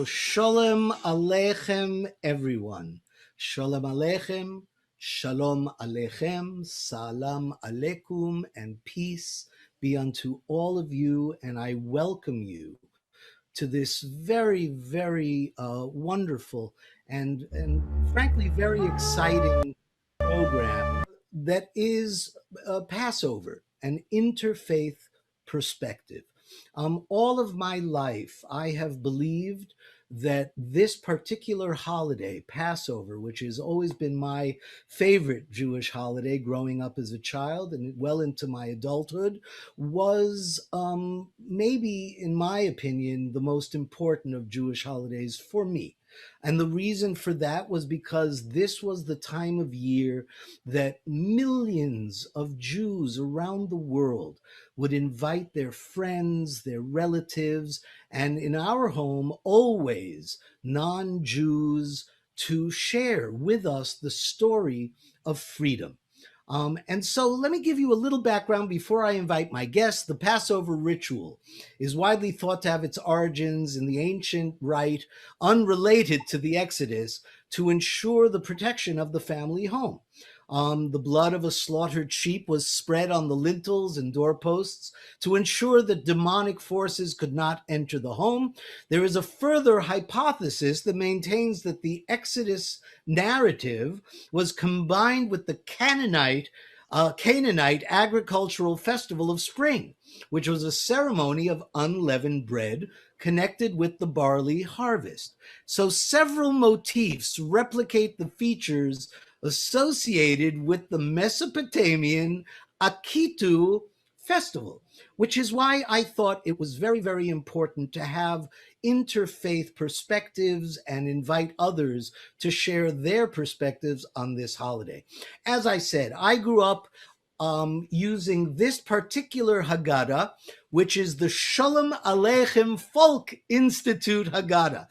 Well, Shalom Aleichem, everyone. Shalom Aleichem, Shalom Aleichem, Salam Aleikum, and peace be unto all of you. And I welcome you to this very, very wonderful and frankly very exciting program that is Passover, an interfaith perspective. All of my life, I have believed that this particular holiday, Passover, which has always been my favorite Jewish holiday growing up as a child and well into my adulthood, was maybe, in my opinion, the most important of Jewish holidays for me. And the reason for that was because this was the time of year that millions of Jews around the world would invite their friends, their relatives, and in our home, always non-Jews to share with us the story of freedom. And so let me give you a little background before I invite my guests. The Passover ritual is widely thought to have its origins in the ancient rite unrelated to the Exodus to ensure the protection of the family home. The blood of a slaughtered sheep was spread on the lintels and doorposts to ensure that demonic forces could not enter the home. There is a further hypothesis that maintains that the Exodus narrative was combined with the Canaanite agricultural festival of spring, which was a ceremony of unleavened bread connected with the barley harvest. So several motifs replicate the features associated with the Mesopotamian Akitu festival, which is why I thought it was very, very important to have interfaith perspectives and invite others to share their perspectives on this holiday. As I said, I grew up using this particular Haggadah, which is the Shalom Aleichem Folk Institute Haggadah.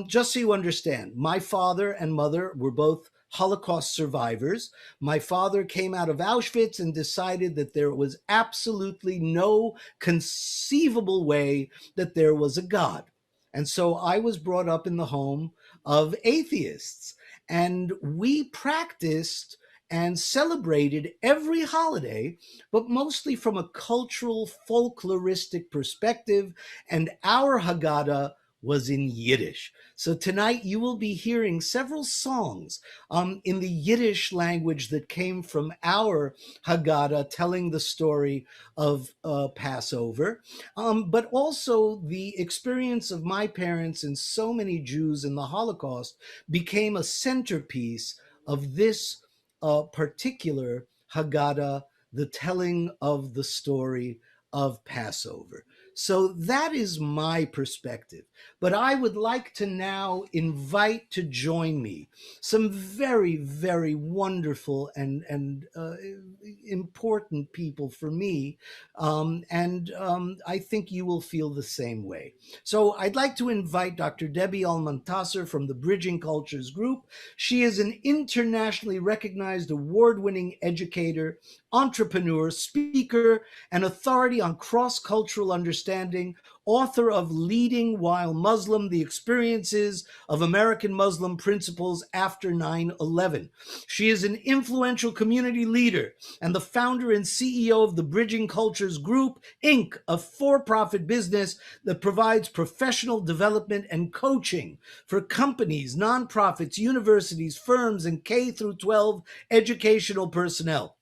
Just so you understand, my father and mother were both Holocaust survivors. My father came out of Auschwitz and decided that there was absolutely no conceivable way that there was a God. And so I was brought up in the home of atheists, and we practiced and celebrated every holiday, but mostly from a cultural, folkloristic perspective, and our Haggadah was in Yiddish. So tonight you will be hearing several songs in the Yiddish language that came from our Haggadah telling the story of Passover, but also the experience of my parents and so many Jews in the Holocaust became a centerpiece of this particular Haggadah, the telling of the story of Passover. So that is my perspective. But I would like to now invite to join me some very, very wonderful and important people for me. I think you will feel the same way. So I'd like to invite Dr. Debbie Almontaser from the Bridging Cultures Group. She is an internationally recognized award-winning educator, entrepreneur, speaker, and authority on cross-cultural understanding, author of Leading While Muslim, The Experiences of American Muslim Principles After 9/11. She is an influential community leader and the founder and CEO of the Bridging Cultures Group, Inc., a for-profit business that provides professional development and coaching for companies, nonprofits, universities, firms, and K-12 educational personnel.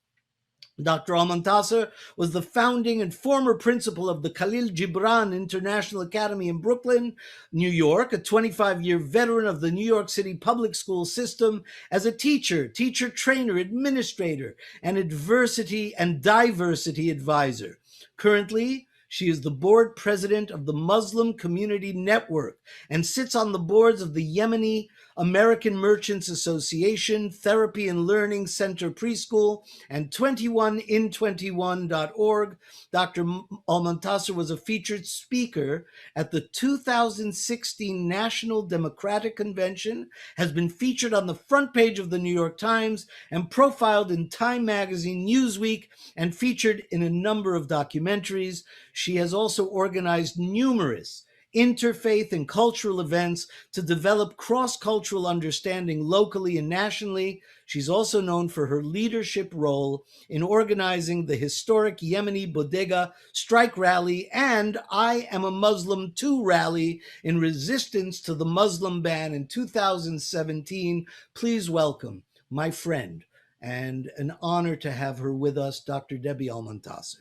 Dr. Almontaser was the founding and former principal of the Khalil Gibran International Academy in Brooklyn, New York, a 25-year veteran of the New York City public school system as a teacher, trainer, administrator, and adversity and diversity advisor. Currently, she is the board president of the Muslim Community Network and sits on the boards of the Yemeni American Merchants Association, Therapy and Learning Center Preschool, and 21in21.org. Dr. Almontaser was a featured speaker at the 2016 National Democratic Convention, has been featured on the front page of the New York Times and profiled in Time Magazine, Newsweek, and featured in a number of documentaries. She has also organized numerous interfaith, and cultural events to develop cross-cultural understanding locally and nationally. She's also known for her leadership role in organizing the historic Yemeni Bodega Strike Rally and I Am a Muslim Too rally in resistance to the Muslim ban in 2017. Please welcome my friend, and an honor to have her with us, Dr. Debbie Almontaser.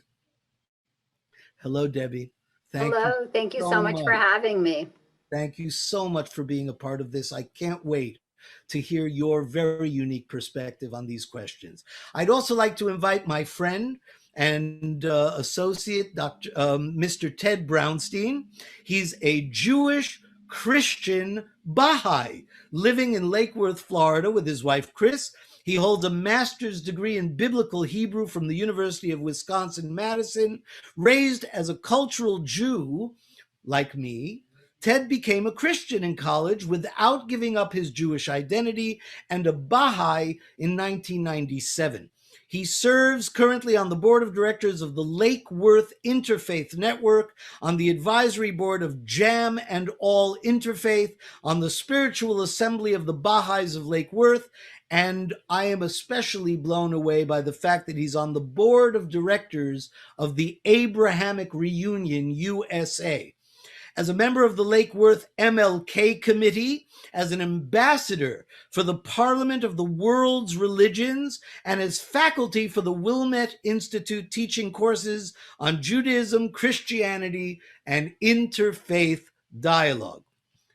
Hello, Debbie. Hello, thank you so much for having me. Thank you so much for being a part of this. I can't wait to hear your very unique perspective on these questions. I'd also like to invite my friend and associate, Mr. Ted Brownstein. He's a Jewish Christian Baha'i living in Lake Worth, Florida with his wife, Chris. He holds a master's degree in biblical Hebrew from the University of Wisconsin-Madison. Raised as a cultural Jew, like me, Ted became a Christian in college without giving up his Jewish identity and a Baha'i in 1997. He serves currently on the board of directors of the Lake Worth Interfaith Network, on the advisory board of Jam and All Interfaith, on the Spiritual Assembly of the Baha'is of Lake Worth, and I am especially blown away by the fact that he's on the board of directors of the Abrahamic Reunion USA. As a member of the Lake Worth MLK Committee, as an ambassador for the Parliament of the World's Religions, and as faculty for the Wilmette Institute teaching courses on Judaism, Christianity, and interfaith dialogue.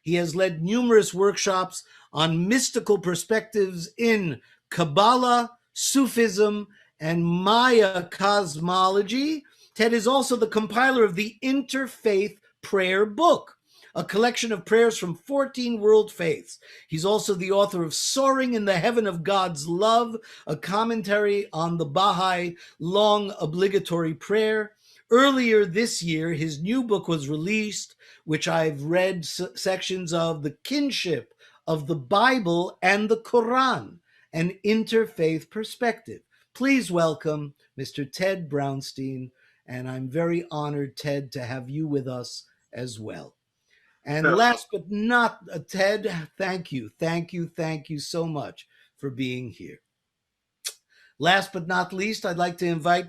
He has led numerous workshops on mystical perspectives in Kabbalah, Sufism, and Maya cosmology. Ted is also the compiler of the Interfaith Prayer Book, a collection of prayers from 14 world faiths. He's also the author of Soaring in the Heaven of God's Love, a commentary on the Baha'i long obligatory prayer. Earlier this year, his new book was released, which I've read sections of, The Kinship of the Bible and the Quran, an interfaith perspective. Please welcome Mr. Ted Brownstein, and I'm very honored, Ted, to have you with us as well. And last but not, Ted, thank you so much for being here. Last but not least, I'd like to invite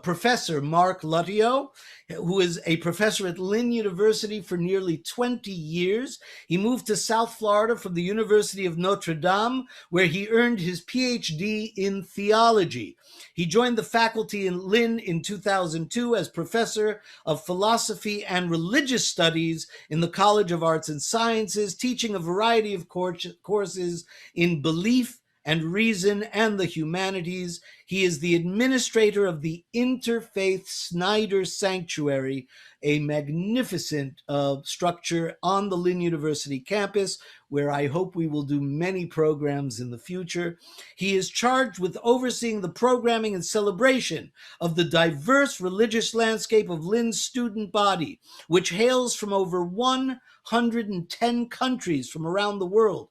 Professor Mark Luttio, who is a professor at Lynn University for nearly 20 years. He moved to South Florida from the University of Notre Dame, where he earned his PhD in theology. He joined the faculty in Lynn in 2002 as professor of philosophy and religious studies in the College of Arts and Sciences, teaching a variety of courses in belief and reason and the humanities. He is the administrator of the Interfaith Snyder Sanctuary, a magnificent structure on the Lynn University campus, where I hope we will do many programs in the future. He is charged with overseeing the programming and celebration of the diverse religious landscape of Lynn's student body, which hails from over 110 countries from around the world.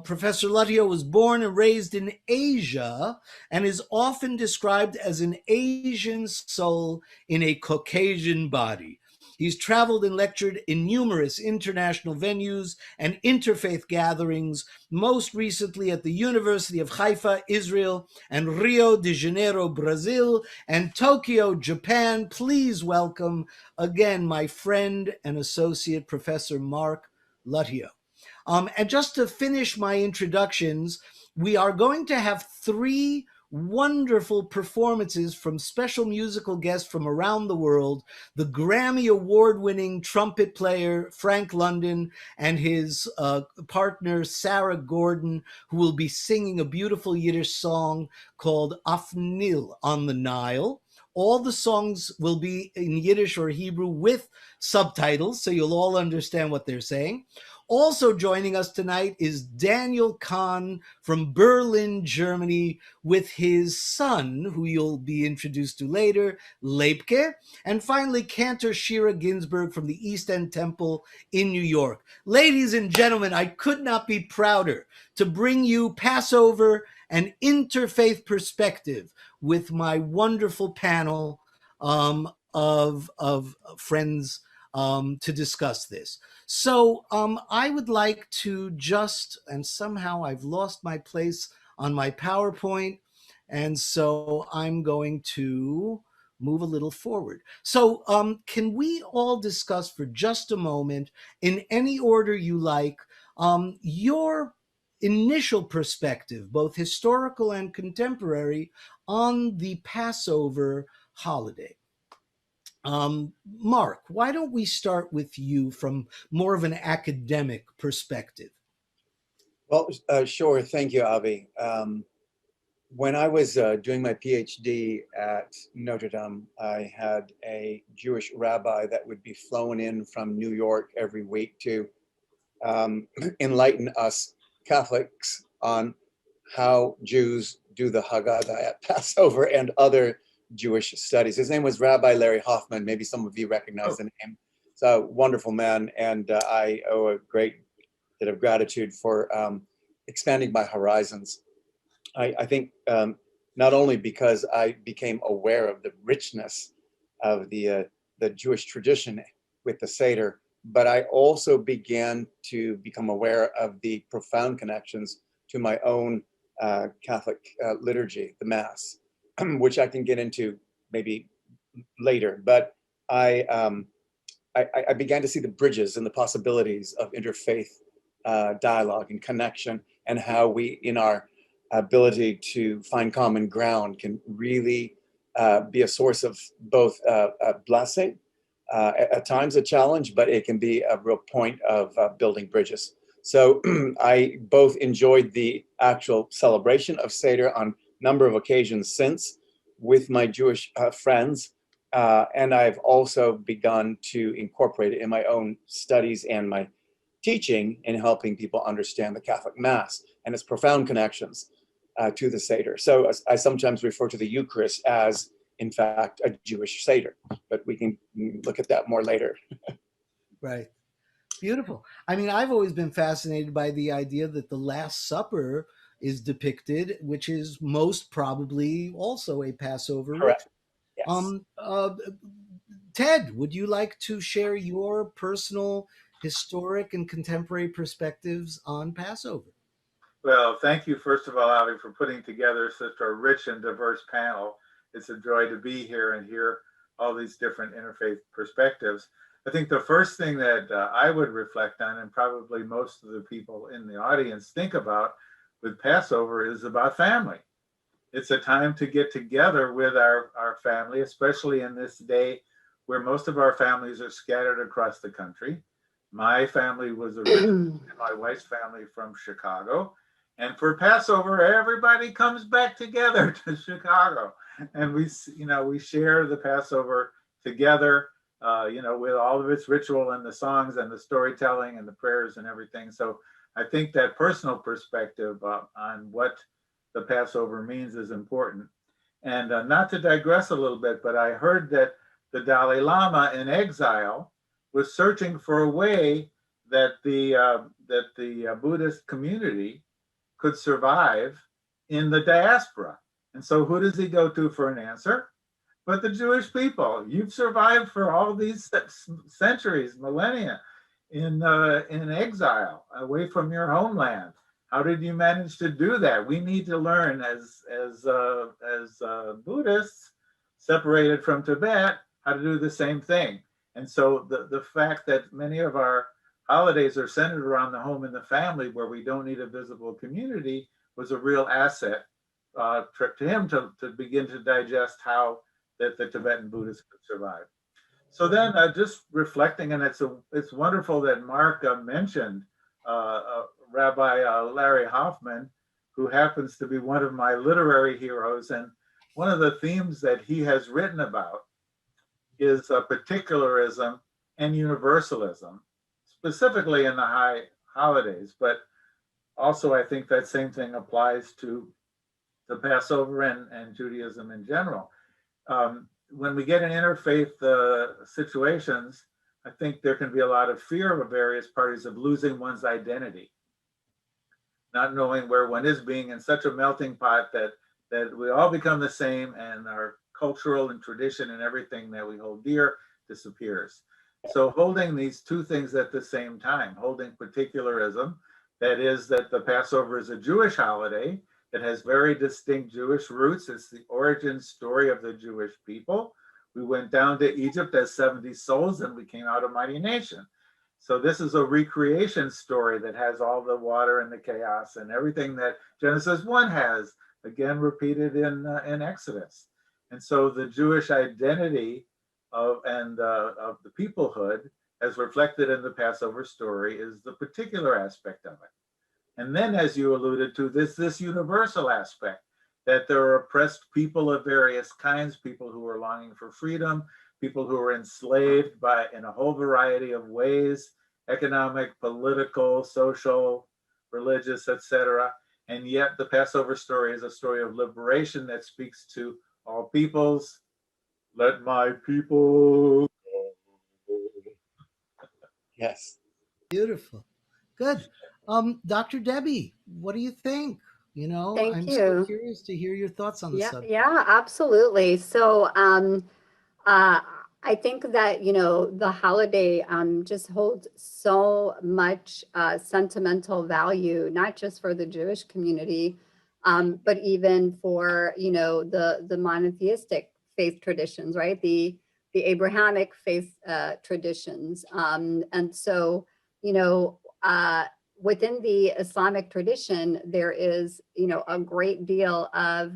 Professor Luttio was born and raised in Asia and is often described as an Asian soul in a Caucasian body. He's traveled and lectured in numerous international venues and interfaith gatherings, most recently at the University of Haifa, Israel, and Rio de Janeiro, Brazil, and Tokyo, Japan. Please welcome again my friend and associate, Professor Mark Luttio. And just to finish my introductions, we are going to have 3 wonderful performances from special musical guests from around the world: the Grammy award-winning trumpet player Frank London and his partner Sarah Gordon, who will be singing a beautiful Yiddish song called Afnil, on the Nile. All the songs will be in Yiddish or Hebrew with subtitles, so you'll all understand what they're saying. Also joining us tonight is Daniel Kahn from Berlin, Germany, with his son, who you'll be introduced to later, Leibke. And finally, Cantor Shira Ginsburg from the East End Temple in New York. Ladies and gentlemen, I could not be prouder to bring you Passover and interfaith perspective with my wonderful panel of friends to discuss this. So I would like to just, and somehow I've lost my place on my PowerPoint, and so I'm going to move a little forward. So can we all discuss for just a moment, in any order you like, your initial perspective, both historical and contemporary, on the Passover holiday? Mark, why don't we start with you from more of an academic perspective? Well, sure. Thank you, Avi. When I was doing my PhD at Notre Dame, I had a Jewish rabbi that would be flown in from New York every week to enlighten us Catholics on how Jews do the Haggadah at Passover and other Jewish studies. His name was Rabbi Larry Hoffman. Maybe some of you recognize the name. He's a wonderful man, and I owe a great bit of gratitude for expanding my horizons. I think not only because I became aware of the richness of the Jewish tradition with the Seder, but I also began to become aware of the profound connections to my own Catholic liturgy, the Mass, which I can get into maybe later. But I began to see the bridges and the possibilities of interfaith dialogue and connection, and how we, in our ability to find common ground, can really be a source of both a blessing, at times a challenge, but it can be a real point of building bridges. So I both enjoyed the actual celebration of Seder on a number of occasions since with my Jewish friends, and I've also begun to incorporate it in my own studies and my teaching in helping people understand the Catholic Mass and its profound connections to the Seder. So I sometimes refer to the Eucharist as, in fact, a Jewish Seder, but we can look at that more later. Right. Beautiful. I mean, I've always been fascinated by the idea that the Last Supper is depicted, which is most probably also a Passover ritual. Correct. Yes. Ted, would you like to share your personal historic and contemporary perspectives on Passover? Well, thank you, first of all, Avi, for putting together such a rich and diverse panel. It's a joy to be here and hear all these different interfaith perspectives. I think the first thing that I would reflect on, and probably most of the people in the audience think about with Passover, is about family. It's a time to get together with our family, especially in this day where most of our families are scattered across the country. My family was originally, my wife's family, from Chicago. And for Passover, everybody comes back together to Chicago, and we share the Passover together, with all of its ritual and the songs and the storytelling and the prayers and everything. So I think that personal perspective on what the Passover means is important. And not to digress a little bit, but I heard that the Dalai Lama in exile was searching for a way that the Buddhist community could survive in the diaspora. And so who does he go to for an answer? But the Jewish people. You've survived for all these centuries, millennia, in exile, away from your homeland. How did you manage to do that? We need to learn as Buddhists separated from Tibet how to do the same thing. And so the fact that many of our holidays are centered around the home and the family, where we don't need a visible community, was a real asset to him to begin to digest how that the Tibetan Buddhists could survive. So then just reflecting, and it's wonderful that Mark mentioned Rabbi Larry Hoffman, who happens to be one of my literary heroes. And one of the themes that he has written about is particularism and universalism, specifically in the high holidays. But also, I think that same thing applies to the Passover and Judaism in general. When we get in interfaith situations, I think there can be a lot of fear of various parties of losing one's identity, not knowing where one is, being in such a melting pot that we all become the same, and our cultural and tradition and everything that we hold dear disappears. So holding these two things at the same time, holding particularism, that is that the Passover is a Jewish holiday. It has very distinct Jewish roots. It's the origin story of the Jewish people. We went down to Egypt as 70 souls and we came out a mighty nation. So this is a recreation story that has all the water and the chaos and everything that Genesis 1 has, again repeated in Exodus. And so the Jewish identity of the peoplehood, as reflected in the Passover story, is the particular aspect of it. And then, as you alluded to, this universal aspect that there are oppressed people of various kinds, people who are longing for freedom, people who are enslaved in a whole variety of ways, economic, political, social, religious, etc. And yet the Passover story is a story of liberation that speaks to all peoples. Let my people go. Yes. Beautiful. Good. Dr. Debbie, what do you think? You know, Thank I'm so you. curious to hear your thoughts on the subject. Yeah, absolutely. So, I think that, the holiday just holds so much sentimental value, not just for the Jewish community, but even for, the monotheistic faith traditions, right? The Abrahamic faith traditions. And so, you know, within the Islamic tradition, there is, a great deal of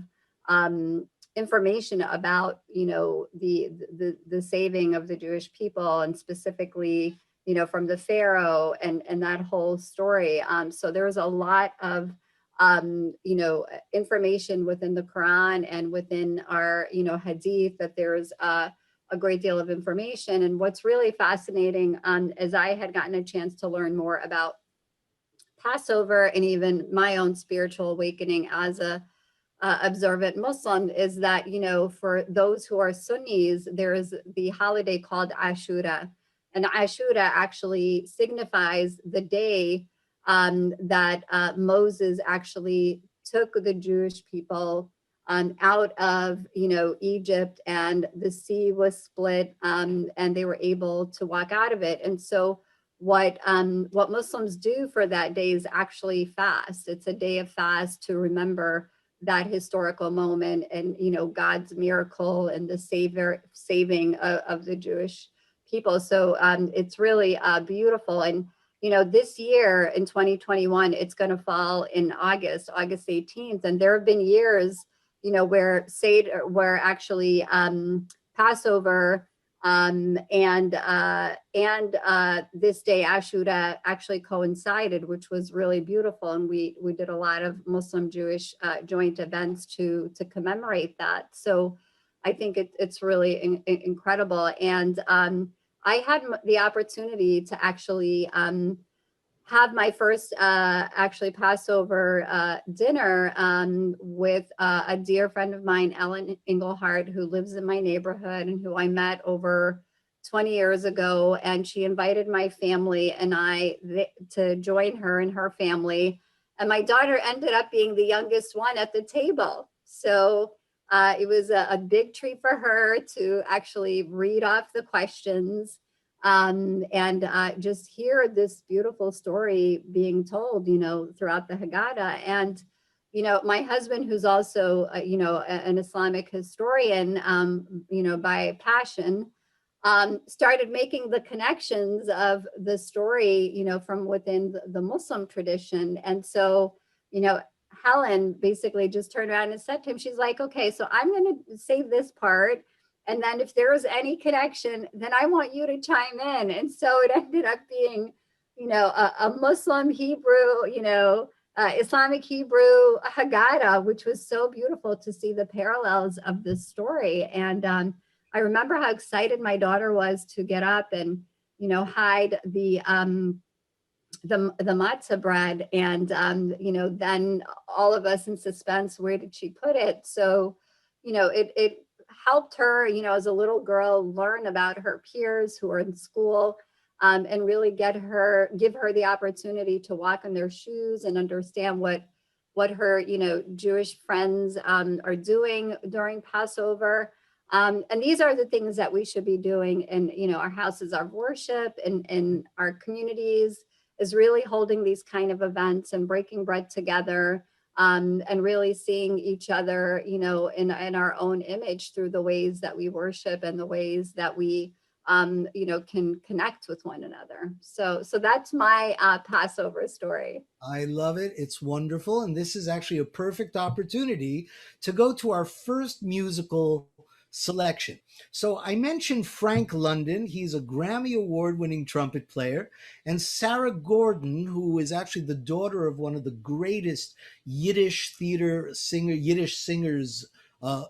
information about the saving of the Jewish people, and specifically from the Pharaoh and that whole story. So there's a lot of information within the Quran and within our Hadith, that there's a great deal of information. And what's really fascinating, as I had gotten a chance to learn more about Passover and even my own spiritual awakening as a observant Muslim, is that, for those who are Sunnis, there is the holiday called Ashura. And Ashura actually signifies the day that Moses actually took the Jewish people out of, Egypt, and the sea was split, and they were able to walk out of it. And so what Muslims do for that day is actually fast. It's a day of fast to remember that historical moment and God's miracle and the saving of the Jewish people. So it's really beautiful. And this year in 2021, it's going to fall in August 18th, and there have been years where actually Passover and this day Ashura actually coincided, which was really beautiful. And we did a lot of Muslim Jewish joint events to commemorate that. So I think it's really incredible. And I had the opportunity to actually have my first actually Passover dinner with a dear friend of mine, Ellen Engelhardt, who lives in my neighborhood and who I met over 20 years ago. And she invited my family and I to join her and her family. And my daughter ended up being the youngest one at the table. So it was a big treat for her to actually read off the questions and just hear this beautiful story being told, throughout the Haggadah. And, my husband, who's also, an Islamic historian, by passion, started making the connections of the story, from within the Muslim tradition. And so, Helen basically just turned around and said to him, she's like, okay, so I'm going to say this part. And then if there is any connection, then I want you to chime in. And so it ended up being, a Muslim Hebrew, Islamic Hebrew Haggadah, which was so beautiful to see the parallels of this story. And I remember how excited my daughter was to get up and, hide the matzah bread, and then all of us in suspense, where did she put it? So it helped her as a little girl learn about her peers who are in school, and really give her the opportunity to walk in their shoes and understand what her Jewish friends are doing during Passover. And these are the things that we should be doing in, our houses of worship and in our communities, is really holding these kind of events and breaking bread together, and really seeing each other, in our own image through the ways that we worship and the ways that we, can connect with one another. So that's my Passover story. I love it. It's wonderful. And this is actually a perfect opportunity to go to our first musical selection. So I mentioned Frank London. He's a Grammy Award winning trumpet player. And Sarah Gordon, who is actually the daughter of one of the greatest Yiddish Yiddish singers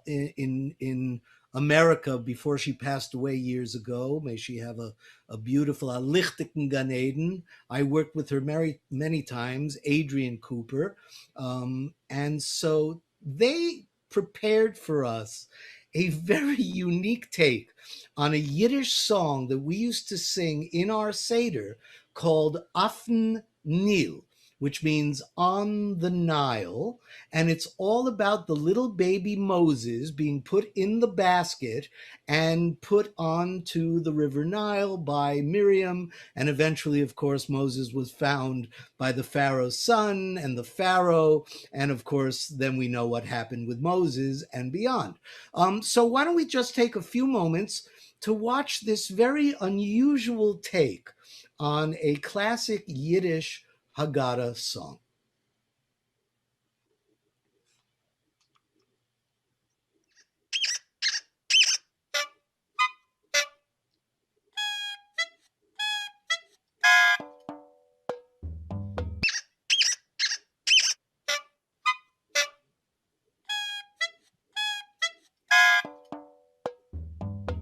in America before she passed away years ago. May she have a beautiful Lichtigen Gan Eden. I worked with her many times, Adrian Cooper. And so they prepared for us a very unique take on a Yiddish song that we used to sing in our Seder called Afn Nil, which means on the Nile. And it's all about the little baby Moses being put in the basket and put onto the River Nile by Miriam. And eventually, of course, Moses was found by the Pharaoh's son and the Pharaoh. And of course, then we know what happened with Moses and beyond. So why don't we just take a few moments to watch this very unusual take on a classic Yiddish Haggadah song.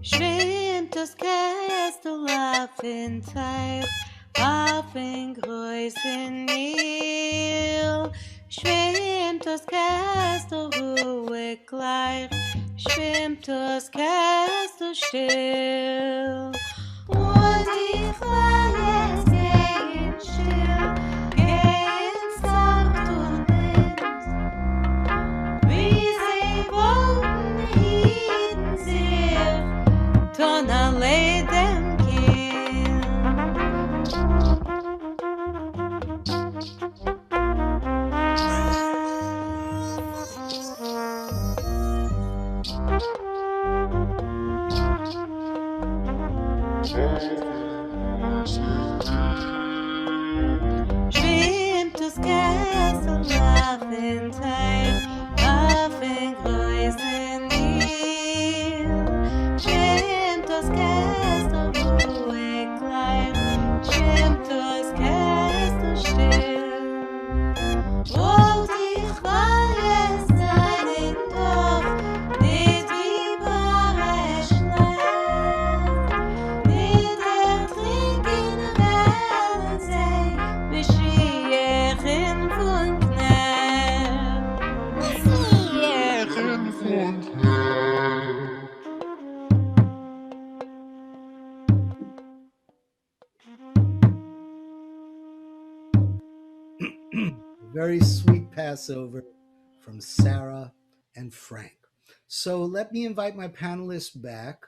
Schwimmt Kästel auf in Teich, auf in größten Nil. Schwimmt Kästel ruhig gleich, schwimmt Kästel still. Und ich war jetzt gehen still, gehen sacht und nims. Wie sie wollten hielten sich, ton alle dem Kind. Schwimmt Kästel auf in Teich, auf in größten Nil. Schwimmt Kästel ruhig gleich, schwimmt Kästel still. Und ich war es einen Dorf, nicht wie bare Schlacht, nicht ertrinken werden sie, Mashiachin von Knecht. Mashiachin von Knecht. Very sweet Passover from Sarah and Frank. So let me invite my panelists back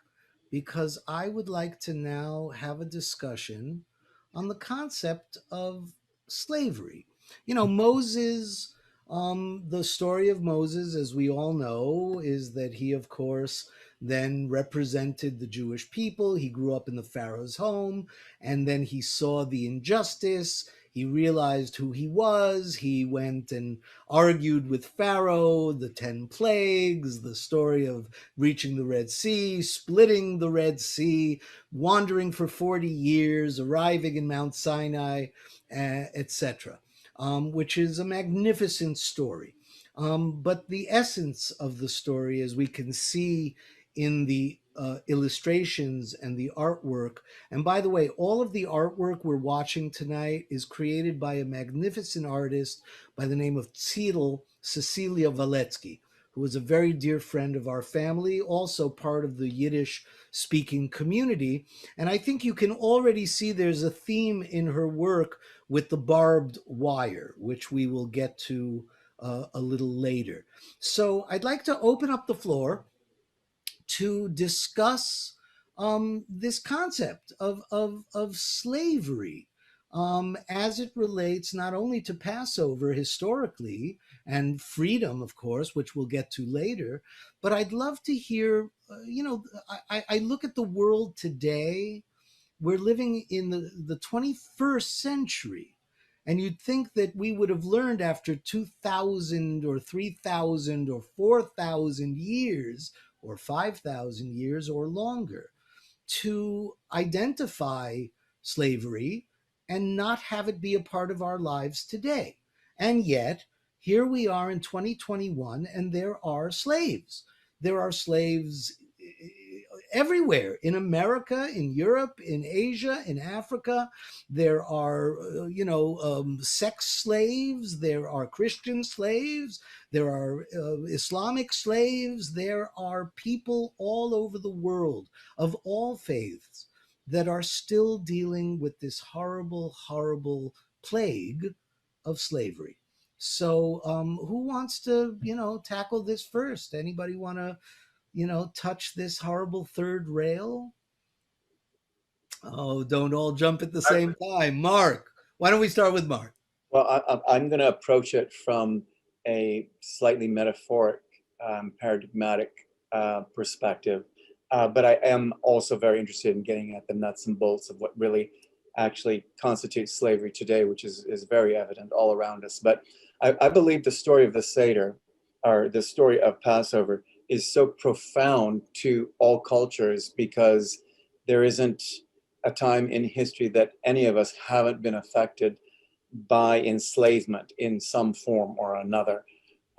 because I would like to now have a discussion on the concept of slavery. Moses, the story of Moses, as we all know, is that he, of course, then represented the Jewish people. He grew up in the Pharaoh's home, and then he saw the injustice. He realized who he was. He went and argued with Pharaoh, the 10 plagues, the story of reaching the Red Sea, splitting the Red Sea, wandering for 40 years, arriving in Mount Sinai, etc., which is a magnificent story. But the essence of the story, as we can see in the illustrations and the artwork. And by the way, all of the artwork we're watching tonight is created by a magnificent artist by the name of Cecilia Valetsky, who is a very dear friend of our family, also part of the Yiddish speaking community. And I think you can already see there's a theme in her work with the barbed wire, which we will get to a little later. So I'd like to open up the floor to discuss this concept of slavery as it relates not only to Passover historically and freedom, of course, which we'll get to later, but I'd love to hear, I look at the world today. We're living in the 21st century. And you'd think that we would have learned after 2,000 or 3,000 or 4,000 years or 5,000 years or longer to identify slavery and not have it be a part of our lives today. And yet, here we are in 2021, and there are slaves. There are slaves everywhere in America, in Europe, in Asia, in Africa. There are, sex slaves. There are Christian slaves. There are Islamic slaves. There are people all over the world of all faiths that are still dealing with this horrible, horrible plague of slavery. So who wants to, tackle this first? Anybody want to, touch this horrible third rail? Oh, don't all jump at the same time. Mark, why don't we start with Mark? Well, I'm going to approach it from a slightly metaphoric, paradigmatic perspective. But I am also very interested in getting at the nuts and bolts of what really actually constitutes slavery today, which is very evident all around us. But I believe the story of the Seder, or the story of Passover, is so profound to all cultures because there isn't a time in history that any of us haven't been affected by enslavement in some form or another.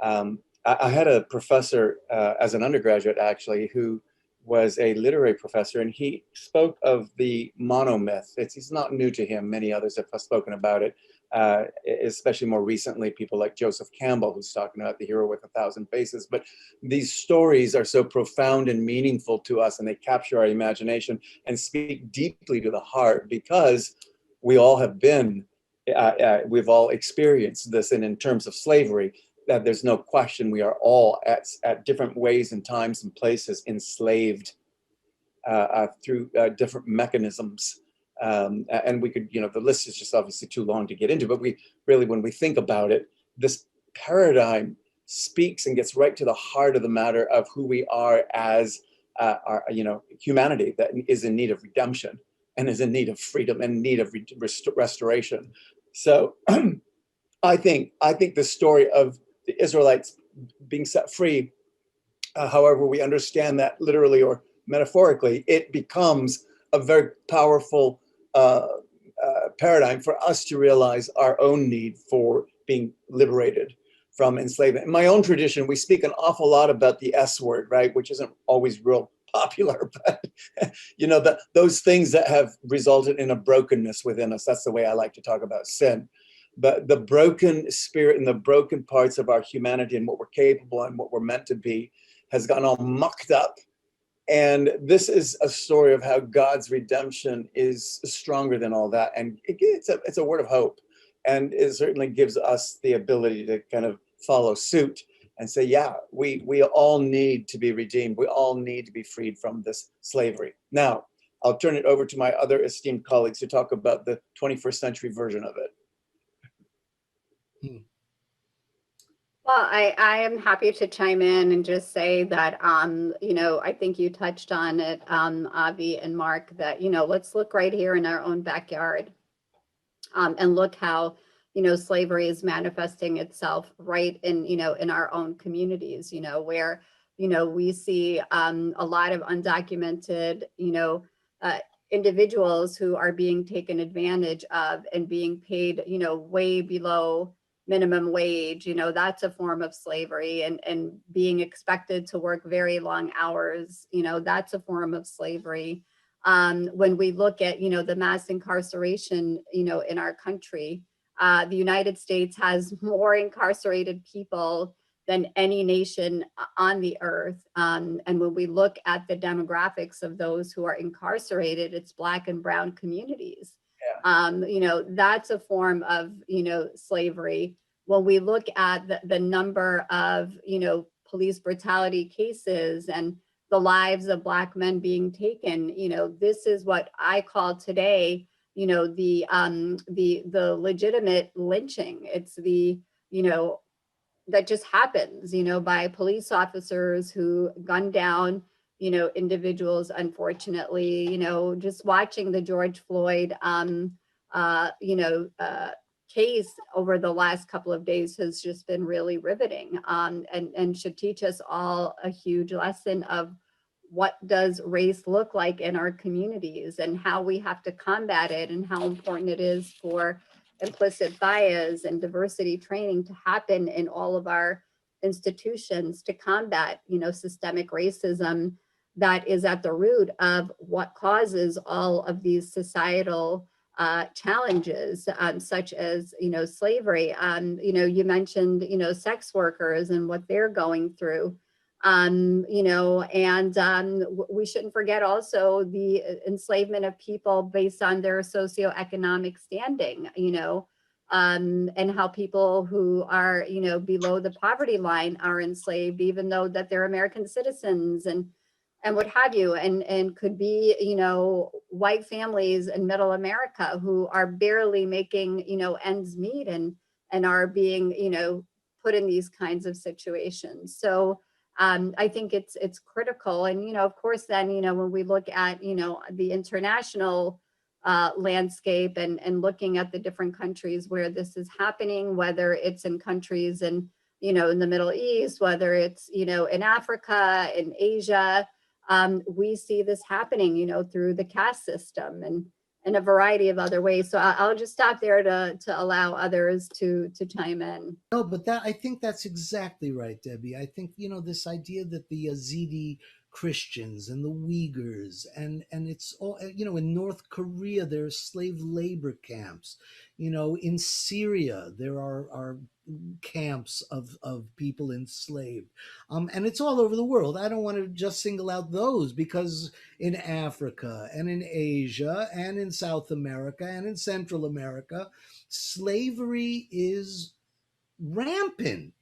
I had a professor as an undergraduate, actually, who was a literary professor, and he spoke of the monomyth. It's not new to him. Many others have spoken about it, especially more recently, people like Joseph Campbell, who's talking about the hero with 1,000 faces. But these stories are so profound and meaningful to us, and they capture our imagination and speak deeply to the heart because we all have been, we've all experienced this. And in terms of slavery, that there's no question we are all at different ways and times and places enslaved through different mechanisms. And we could, the list is just obviously too long to get into, but we really, when we think about it, this paradigm speaks and gets right to the heart of the matter of who we are as our, humanity that is in need of redemption and is in need of freedom and need of restoration. So I think the story of the Israelites being set free, however we understand that literally or metaphorically, it becomes a very powerful paradigm for us to realize our own need for being liberated from enslavement. In my own tradition, we speak an awful lot about the S word, right? Which isn't always real popular, but those things that have resulted in a brokenness within us. That's the way I like to talk about sin. But the broken spirit and the broken parts of our humanity and what we're capable and what we're meant to be has gotten all mucked up. And this is a story of how God's redemption is stronger than all that. And it's a word of hope. And it certainly gives us the ability to kind of follow suit and say, yeah, we all need to be redeemed. We all need to be freed from this slavery. Now, I'll turn it over to my other esteemed colleagues to talk about the 21st century version of it. Well, I am happy to chime in and just say that, I think you touched on it, Avi and Mark, that, let's look right here in our own backyard and look how, slavery is manifesting itself right in our own communities, where, we see a lot of undocumented, individuals who are being taken advantage of and being paid, way below minimum wage. That's a form of slavery, and being expected to work very long hours, that's a form of slavery. When we look at, the mass incarceration, in our country, the United States has more incarcerated people than any nation on the earth. And when we look at the demographics of those who are incarcerated, it's Black and brown communities. Yeah. That's a form of, slavery. When we look at the number of, police brutality cases and the lives of Black men being taken. This is what I call today, the legitimate lynching. It's that just happens, by police officers who gun down, individuals, unfortunately. Just watching the George Floyd, case over the last couple of days has just been really riveting, and should teach us all a huge lesson of what does race look like in our communities and how we have to combat it, and how important it is for implicit bias and diversity training to happen in all of our institutions to combat, systemic racism that is at the root of what causes all of these societal challenges, such as, slavery. You mentioned, sex workers and what they're going through. We shouldn't forget also the enslavement of people based on their socioeconomic standing, and how people who are, below the poverty line are enslaved, even though that they're American citizens and what have you, and could be, white families in middle America who are barely making, ends meet and are being, put in these kinds of situations. So I think it's critical. And, of course, then, when we look at, the international landscape and looking at the different countries where this is happening, whether it's in countries in the Middle East, whether it's, in Africa, in Asia, we see this happening, through the caste system and in a variety of other ways. So I'll just stop there to allow others to chime in. No, but I think that's exactly right, Debbie. I think, this idea that the Yazidi Christians and the Uyghurs and it's all, in North Korea, there are slave labor camps. In Syria, there are camps of people enslaved. And it's all over the world. I don't want to just single out those, because in Africa and in Asia and in South America and in Central America, slavery is rampant.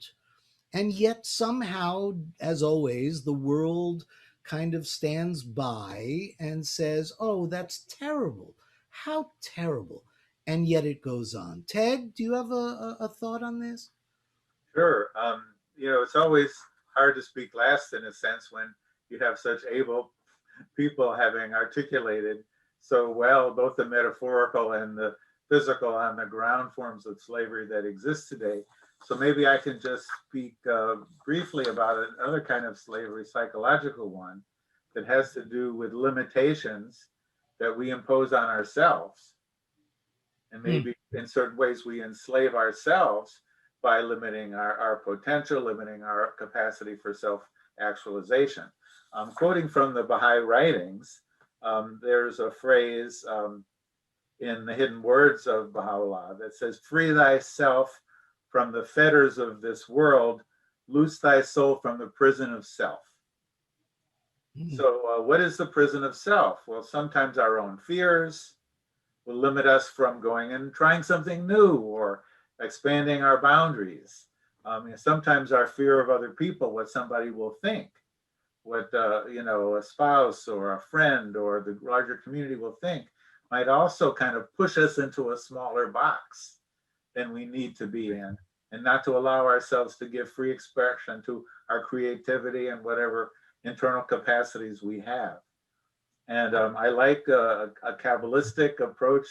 And yet somehow, as always, the world kind of stands by and says, oh, that's terrible. How terrible. And yet it goes on. Ted, do you have a thought on this? Sure. It's always hard to speak last in a sense when you have such able people having articulated so well both the metaphorical and the physical on the ground forms of slavery that exist today. So maybe I can just speak briefly about another kind of slavery, psychological one, that has to do with limitations that we impose on ourselves. And maybe in certain ways we enslave ourselves by limiting our potential, limiting our capacity for self-actualization. Quoting from the Baha'i writings, there's a phrase in the hidden words of Baha'u'llah that says, free thyself from the fetters of this world, loose thy soul from the prison of self. So what is the prison of self? Well, sometimes our own fears will limit us from going and trying something new or expanding our boundaries. Sometimes our fear of other people, what somebody will think, what a spouse or a friend or the larger community will think, might also kind of push us into a smaller box than we need to be in, and not to allow ourselves to give free expression to our creativity and whatever internal capacities we have. And I like a Kabbalistic approach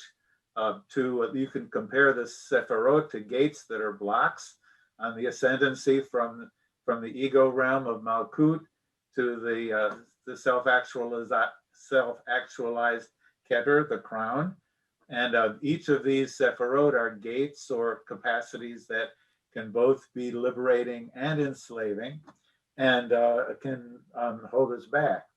to, you can compare the Sephirot to gates that are blocks on the ascendancy from the ego realm of Malkut to the self-actualized Keter, the crown. And each of these Sephirot are gates or capacities that can both be liberating and enslaving, and can hold us back.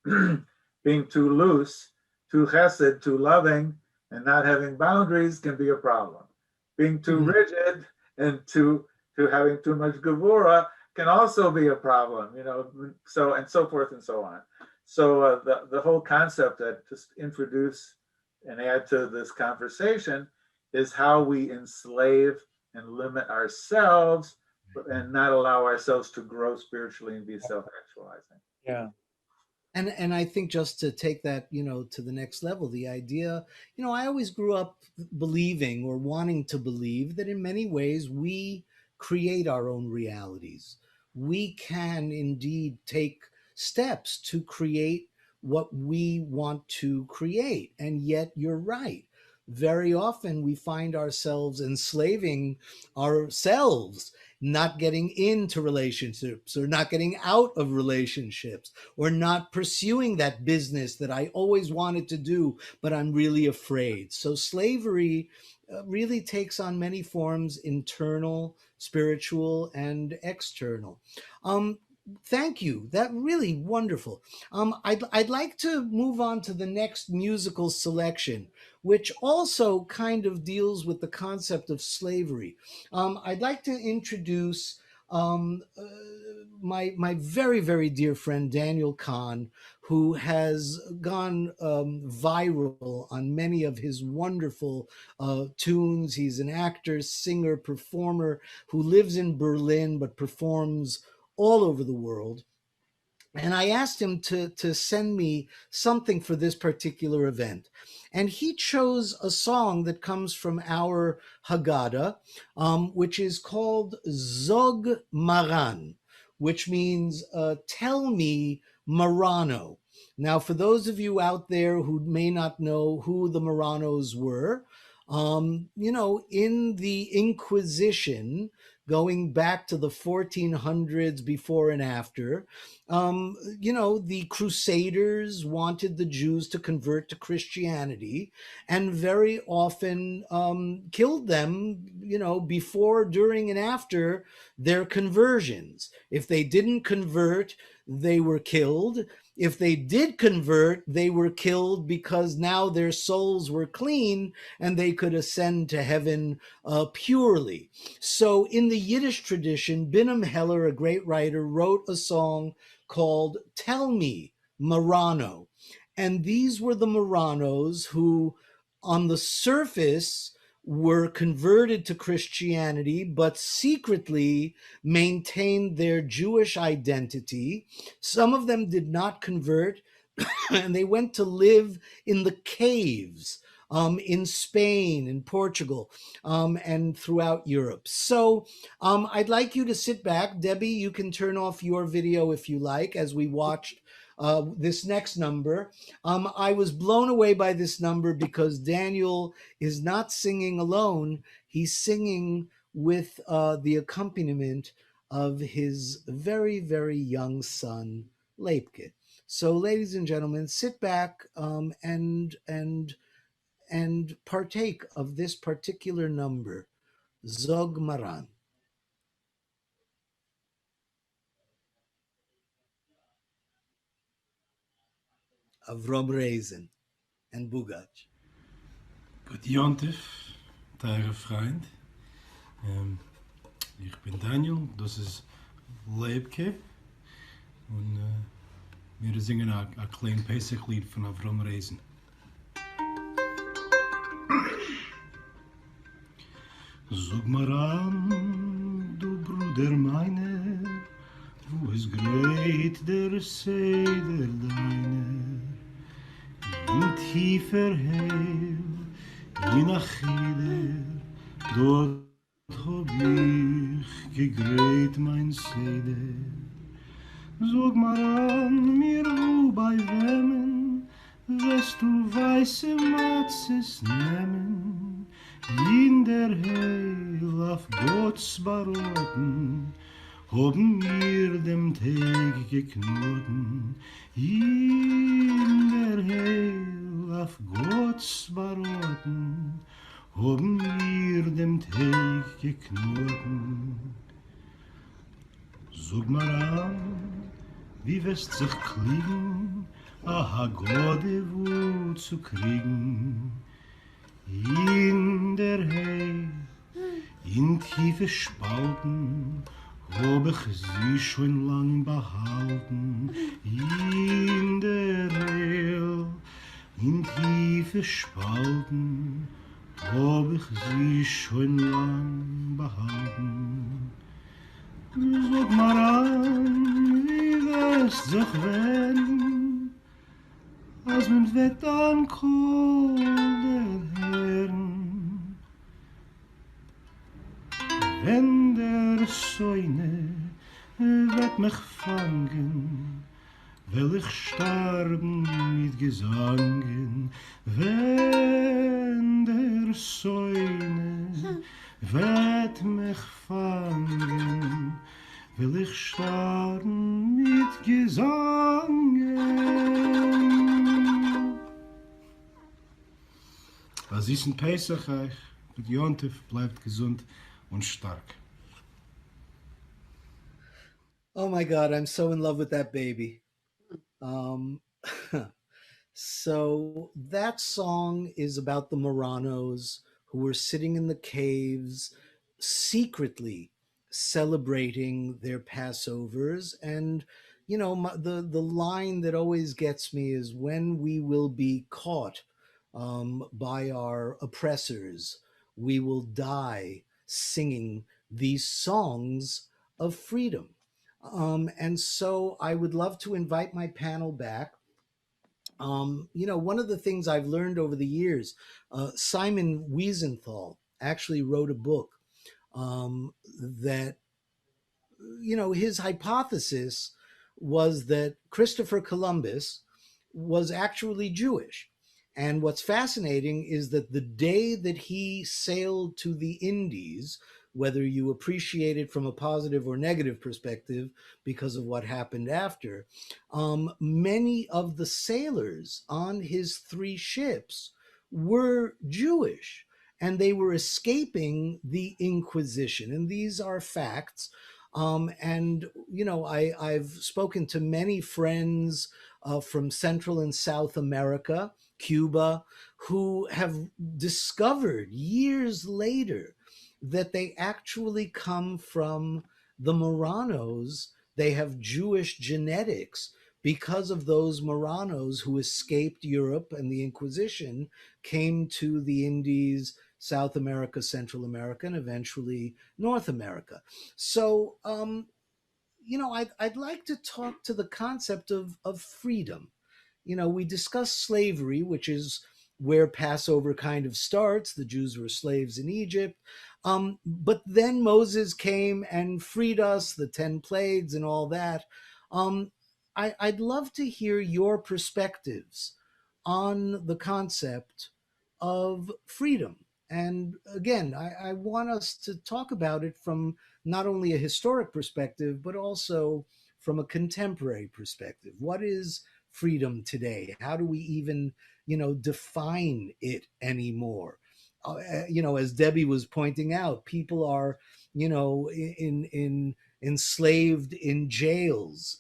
Being too loose, too chesed, too loving, and not having boundaries can be a problem. Being too rigid and too having too much gevura can also be a problem, so and so forth and so on. So the whole concept that just introduce and add to this conversation is how we enslave and limit ourselves and not allow ourselves to grow spiritually and be self-actualizing. Yeah. And I think just to take that, to the next level, the idea, I always grew up believing or wanting to believe that in many ways we create our own realities. We can indeed take steps to create what we want to create. And yet you're right. Very often we find ourselves enslaving ourselves, not getting into relationships or not getting out of relationships, or not pursuing that business that I always wanted to do, but I'm really afraid. So slavery really takes on many forms: internal, spiritual, and external. Thank you. That really wonderful. I'd like to move on to the next musical selection, which also kind of deals with the concept of slavery. I'd like to introduce my very, very dear friend Daniel Kahn, who has gone viral on many of his wonderful tunes. He's an actor, singer, performer who lives in Berlin but performs all over the world. And I asked him to send me something for this particular event. And he chose a song that comes from our Haggadah, which is called Zog Maran, which means tell me Marano. Now, for those of you out there who may not know who the Maranos were, in the Inquisition, going back to the 1400s before and after, the Crusaders wanted the Jews to convert to Christianity, and very often killed them, before, during, and after their conversions. If they didn't convert, they were killed. If they did convert, they were killed because now their souls were clean and they could ascend to heaven purely. So in the Yiddish tradition, Binnam Heller, a great writer, wrote a song called Tell Me, Marano. And these were the Maranos who, on the surface, were converted to Christianity, but secretly maintained their Jewish identity. Some of them did not convert, and they went to live in the caves in Spain, in Portugal, and throughout Europe. So I'd like you to sit back. Debbie, you can turn off your video if you like as we watched this next number. I was blown away by this number because Daniel is not singing alone. He's singing with the accompaniment of his very, very young son, Leibke. So, ladies and gentlemen, sit back and partake of this particular number, Zog Maran. Avrom Reisen and Bugach. Gut Jontif, Tage Freund. Ich bin Daniel, das ist Leibke. Und wir singen ein kleines Pesach-Lied von Avrom Reisen. Sag mal an, du Bruder meiner, wo ist greit der Seder deiner? In tiefer Heil, in Achille, dort hab ich gegreit mein Seder. Sag mal an mir, wo bei wem, wirst du weiße Matzes nehmen, in der Heil auf Gottes Baroten, haben wir dem Tag geknoten, in der Heil auf Gottes Baroten, haben wir dem Tag geknoten. Sag mal an, wie wirst sich kriegen, a Hagode wo zu kriegen, in der Heil, in tiefe Spalten, hab ich sie schon lang behalten, in der Heil, in tiefe Spalten, hab ich sie schon lang behalten. Sag mal an, wie wirst sich werden, als men vet an kolden Herrn. Wenn der Säune wird mich fangen, will ich sterben mit Gesangen. Wenn der Säune wird mich fangen, will ich sterben mit Gesangen. Was ist ein Pesach euch? Mit Jontef bleibt gesund und stark. Oh my God, I'm so in love with that baby. So that song is about the Marranos who were sitting in the caves secretly celebrating their Passovers. And, you know, the line that always gets me is when we will be caught by our oppressors, we will die singing these songs of freedom. And so I would love to invite my panel back. You know, one of the things I've learned over the years, Simon Wiesenthal actually wrote a book that, you know, his hypothesis was that Christopher Columbus was actually Jewish. And what's fascinating is that the day that he sailed to the Indies, whether you appreciate it from a positive or negative perspective because of what happened after, many of the sailors on his 3 ships were Jewish and they were escaping the Inquisition. And these are facts. And, you know, I've spoken to many friends from Central and South America, Cuba, who have discovered years later that they actually come from the Marranos. They have Jewish genetics because of those Marranos who escaped Europe and the Inquisition, came to the Indies, South America, Central America, and eventually North America. So, you know, I'd like to talk to the concept of freedom. You know, we discussed slavery, which is where Passover kind of starts. The Jews were slaves in Egypt. But then Moses came and freed us, the 10 plagues and all that. I'd love to hear your perspectives on the concept of freedom. And again, I want us to talk about it from not only a historic perspective, but also from a contemporary perspective. What is freedom today? How do we even, you know, define it anymore? You know, as Debbie was pointing out, people are, you know, enslaved in jails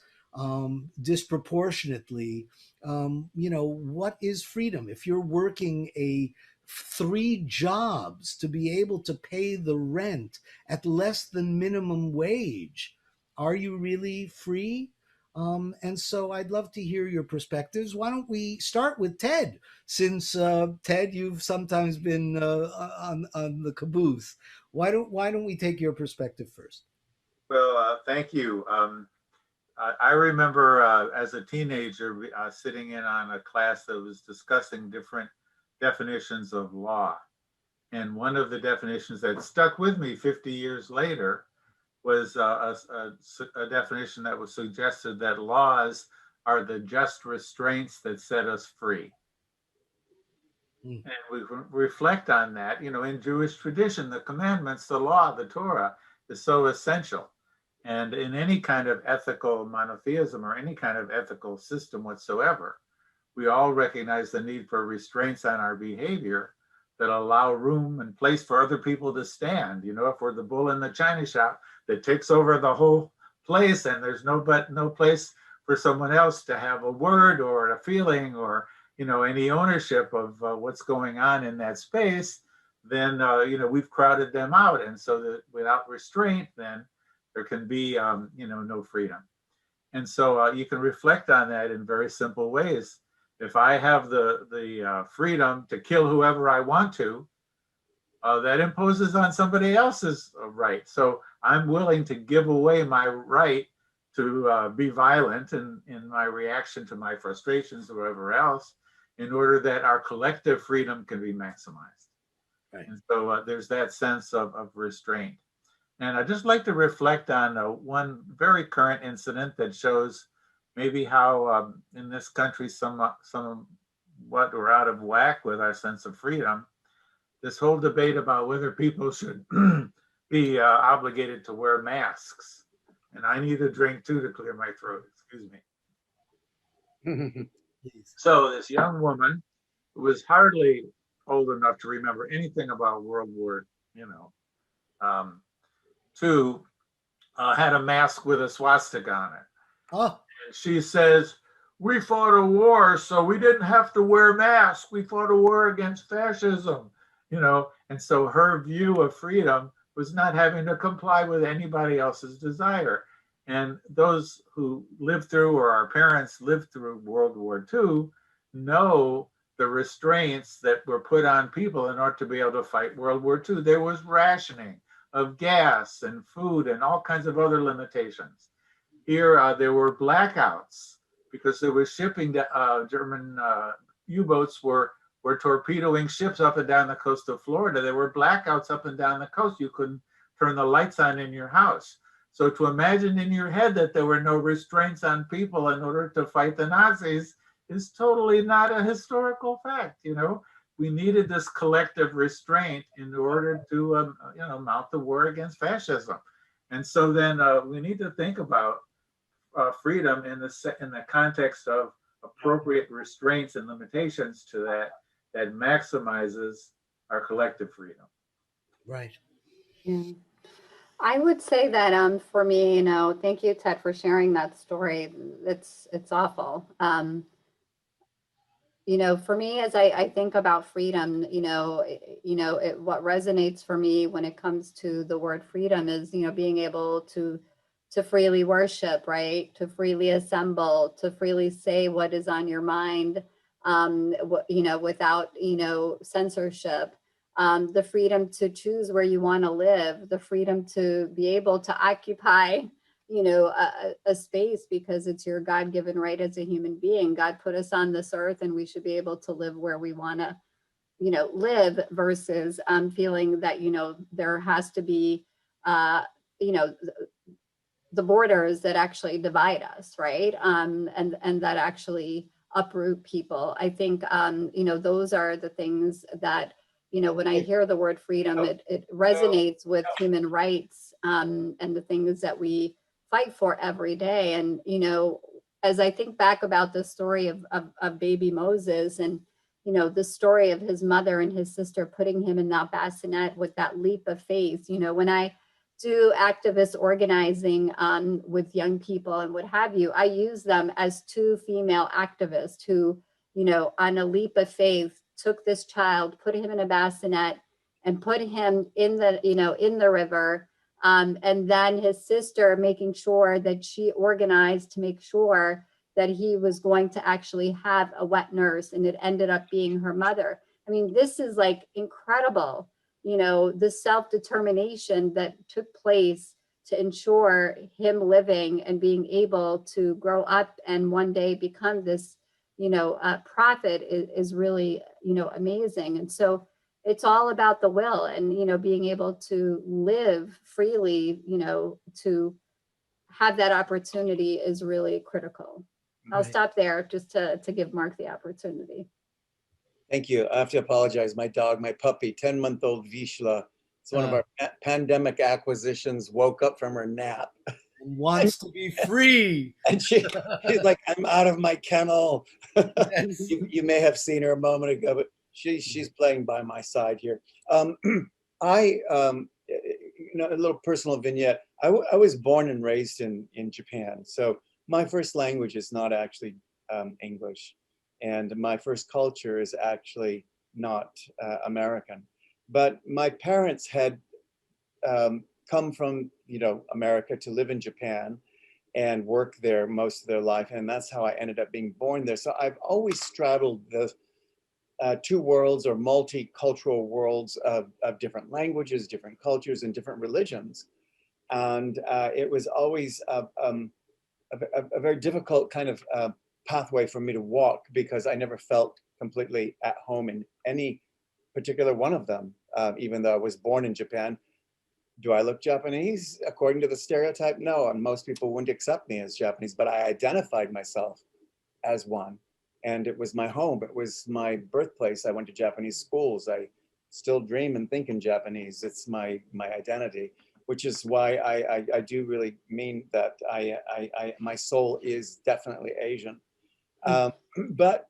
disproportionately. You know, what is freedom? If you're working 3 jobs to be able to pay the rent at less than minimum wage, are you really free? And so I'd love to hear your perspectives. Why don't we start with Ted, since Ted, you've sometimes been on the caboose. Why don't we take your perspective first? Well, thank you. I remember as a teenager sitting in on a class that was discussing different definitions of law. And one of the definitions that stuck with me 50 years later was a definition that was suggested that laws are the just restraints that set us free. And we reflect on that, you know, in Jewish tradition, the commandments, the law, the Torah is so essential. And in any kind of ethical monotheism or any kind of ethical system whatsoever, we all recognize the need for restraints on our behavior that allow room and place for other people to stand. You know, if we're the bull in the china shop that takes over the whole place and there's no place for someone else to have a word or a feeling or, you know, any ownership of what's going on in that space, then, you know, we've crowded them out. And so that without restraint, then there can be, you know, no freedom. And so you can reflect on that in very simple ways. If I have the freedom to kill whoever I want to, that imposes on somebody else's right. So I'm willing to give away my right to be violent in my reaction to my frustrations or whatever else, in order that our collective freedom can be maximized. Right. And so there's that sense of restraint. And I'd just like to reflect on one very current incident that shows maybe how in this country somewhat we're out of whack with our sense of freedom. This whole debate about whether people should be obligated to wear masks. And I need a drink too to clear my throat, excuse me. So this young woman who was hardly old enough to remember anything about World War, II, had a mask with a swastika on it. Oh, And she says, "We fought a war, so we didn't have to wear masks. We fought a war against fascism," And so her view of freedom was not having to comply with anybody else's desire. And those who lived through, or our parents lived through World War II, know the restraints that were put on people in order to be able to fight World War II. There was rationing of gas and food and all kinds of other limitations. Here, there were blackouts because there was shipping. German U-boats were torpedoing ships up and down the coast of Florida. There were blackouts up and down the coast. You couldn't turn the lights on in your house. So to imagine in your head that there were no restraints on people in order to fight the Nazis is totally not a historical fact. We needed this collective restraint in order to mount the war against fascism. And so then we need to think about freedom in the context of appropriate restraints and limitations to that maximizes our collective freedom. right. Yeah. I would say that for me, thank you, Ted, for sharing that story. It's awful. For me, as I think about freedom, what resonates for me when it comes to the word freedom is, being able to freely worship, right? To freely assemble, to freely say what is on your mind, without, censorship. The freedom to choose where you want to live, the freedom to be able to occupy, a space because it's your God-given right as a human being. God put us on this earth and we should be able to live where we want to, live versus feeling that, there has to be, the borders that actually divide us, right? And that actually uproot people. I think, those are the things that, when I hear the word freedom, it resonates with human rights and the things that we fight for every day. And, as I think back about the story of baby Moses and, the story of his mother and his sister putting him in that bassinet with that leap of faith, when I do activist organizing with young people and what have you, I use them as two female activists who, on a leap of faith, took this child, put him in a bassinet and put him in the river. And then his sister making sure that she organized to make sure that he was going to actually have a wet nurse, and it ended up being her mother. I mean, this is like incredible, the self-determination that took place to ensure him living and being able to grow up and one day become this, prophet is really, amazing. And so it's all about the will and, being able to live freely, to have that opportunity is really critical. I'll Right. stop there just to give Mark the opportunity. Thank you. I have to apologize. My dog, my puppy, 10-month-old Vishla, it's one of our pandemic acquisitions, woke up from her nap. And wants to be free. And she's like, "I'm out of my kennel." Yes. You may have seen her a moment ago, but she's playing by my side here. A little personal vignette. I was born and raised in Japan. So my first language is not actually English. And my first culture is actually not American. But my parents had come from, America to live in Japan and work there most of their life. And that's how I ended up being born there. So I've always straddled the two worlds or multicultural worlds of different languages, different cultures, and different religions. And it was always a very difficult kind of pathway for me to walk, because I never felt completely at home in any particular one of them. Even though I was born in Japan, do I look Japanese? According to the stereotype, no. And most people wouldn't accept me as Japanese, but I identified myself as one. And it was my home. It was my birthplace. I went to Japanese schools. I still dream and think in Japanese. It's my identity, which is why I do really mean that my soul is definitely Asian. But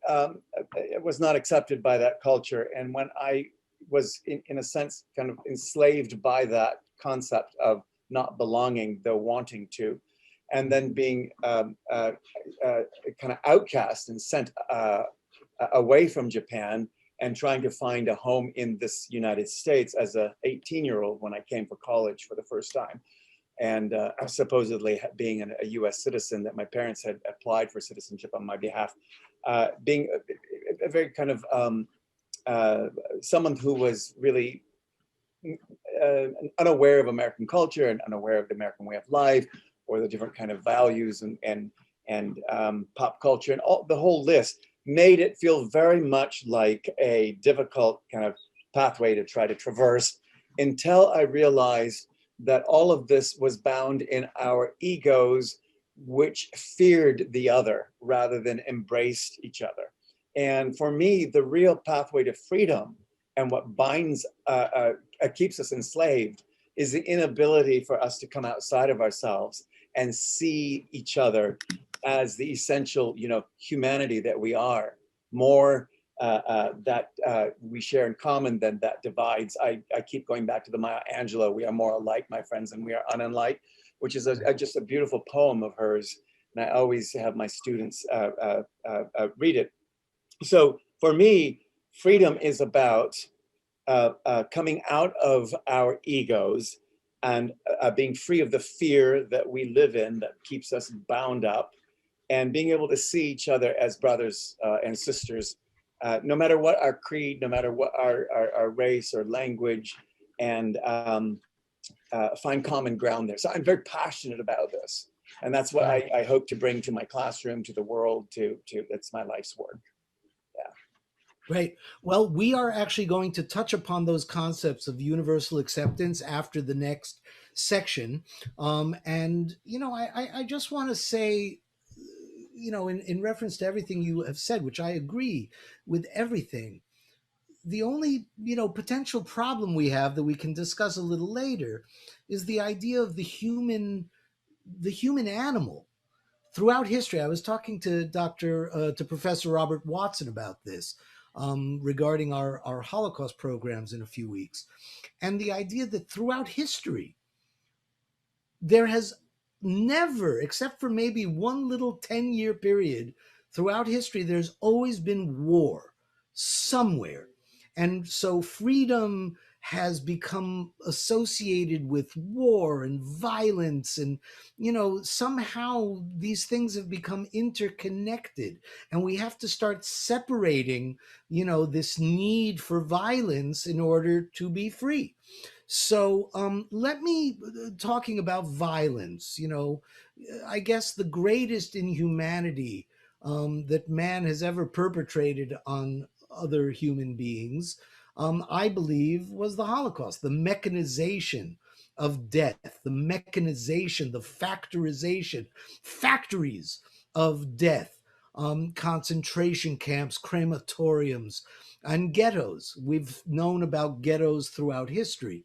it was not accepted by that culture. And when I was in a sense kind of enslaved by that concept of not belonging, though wanting to, and then being kind of outcast and sent away from Japan and trying to find a home in this United States as a 18-year-old when I came for college for the first time. And supposedly being a US citizen, that my parents had applied for citizenship on my behalf, being a very kind of someone who was really unaware of American culture and unaware of the American way of life, or the different kind of values and pop culture and all the whole list, made it feel very much like a difficult kind of pathway to try to traverse, until I realized that all of this was bound in our egos, which feared the other rather than embraced each other. And for me, the real pathway to freedom and what binds, keeps us enslaved, is the inability for us to come outside of ourselves and see each other as the essential, humanity that we are. More that we share in common than that divides. I keep going back to the Maya Angelou, "We are more alike, my friends, than we are unlike," which is just a beautiful poem of hers. And I always have my students read it. So for me, freedom is about coming out of our egos and being free of the fear that we live in that keeps us bound up, and being able to see each other as brothers and sisters, no matter what our creed, no matter what our race or language, and find common ground there. So I'm very passionate about this. And that's what I hope to bring to my classroom, to the world, that's my life's work. Right. Well, we are actually going to touch upon those concepts of universal acceptance after the next section. And, I just want to say, in reference to everything you have said, which I agree with everything, the only, potential problem we have that we can discuss a little later is the idea of the human animal. Throughout history, I was talking to Professor Robert Watson about this, regarding our Holocaust programs in a few weeks. And the idea that throughout history, there has never, except for maybe one little 10-year period, throughout history, there's always been war somewhere. And so freedom has become associated with war and violence, and somehow these things have become interconnected, and we have to start separating this need for violence in order to be free. So let me, talking about violence, I guess the greatest inhumanity that man has ever perpetrated on other human beings, I believe, was the Holocaust, the mechanization of death, the mechanization, the factories of death, concentration camps, crematoriums, and ghettos. We've known about ghettos throughout history.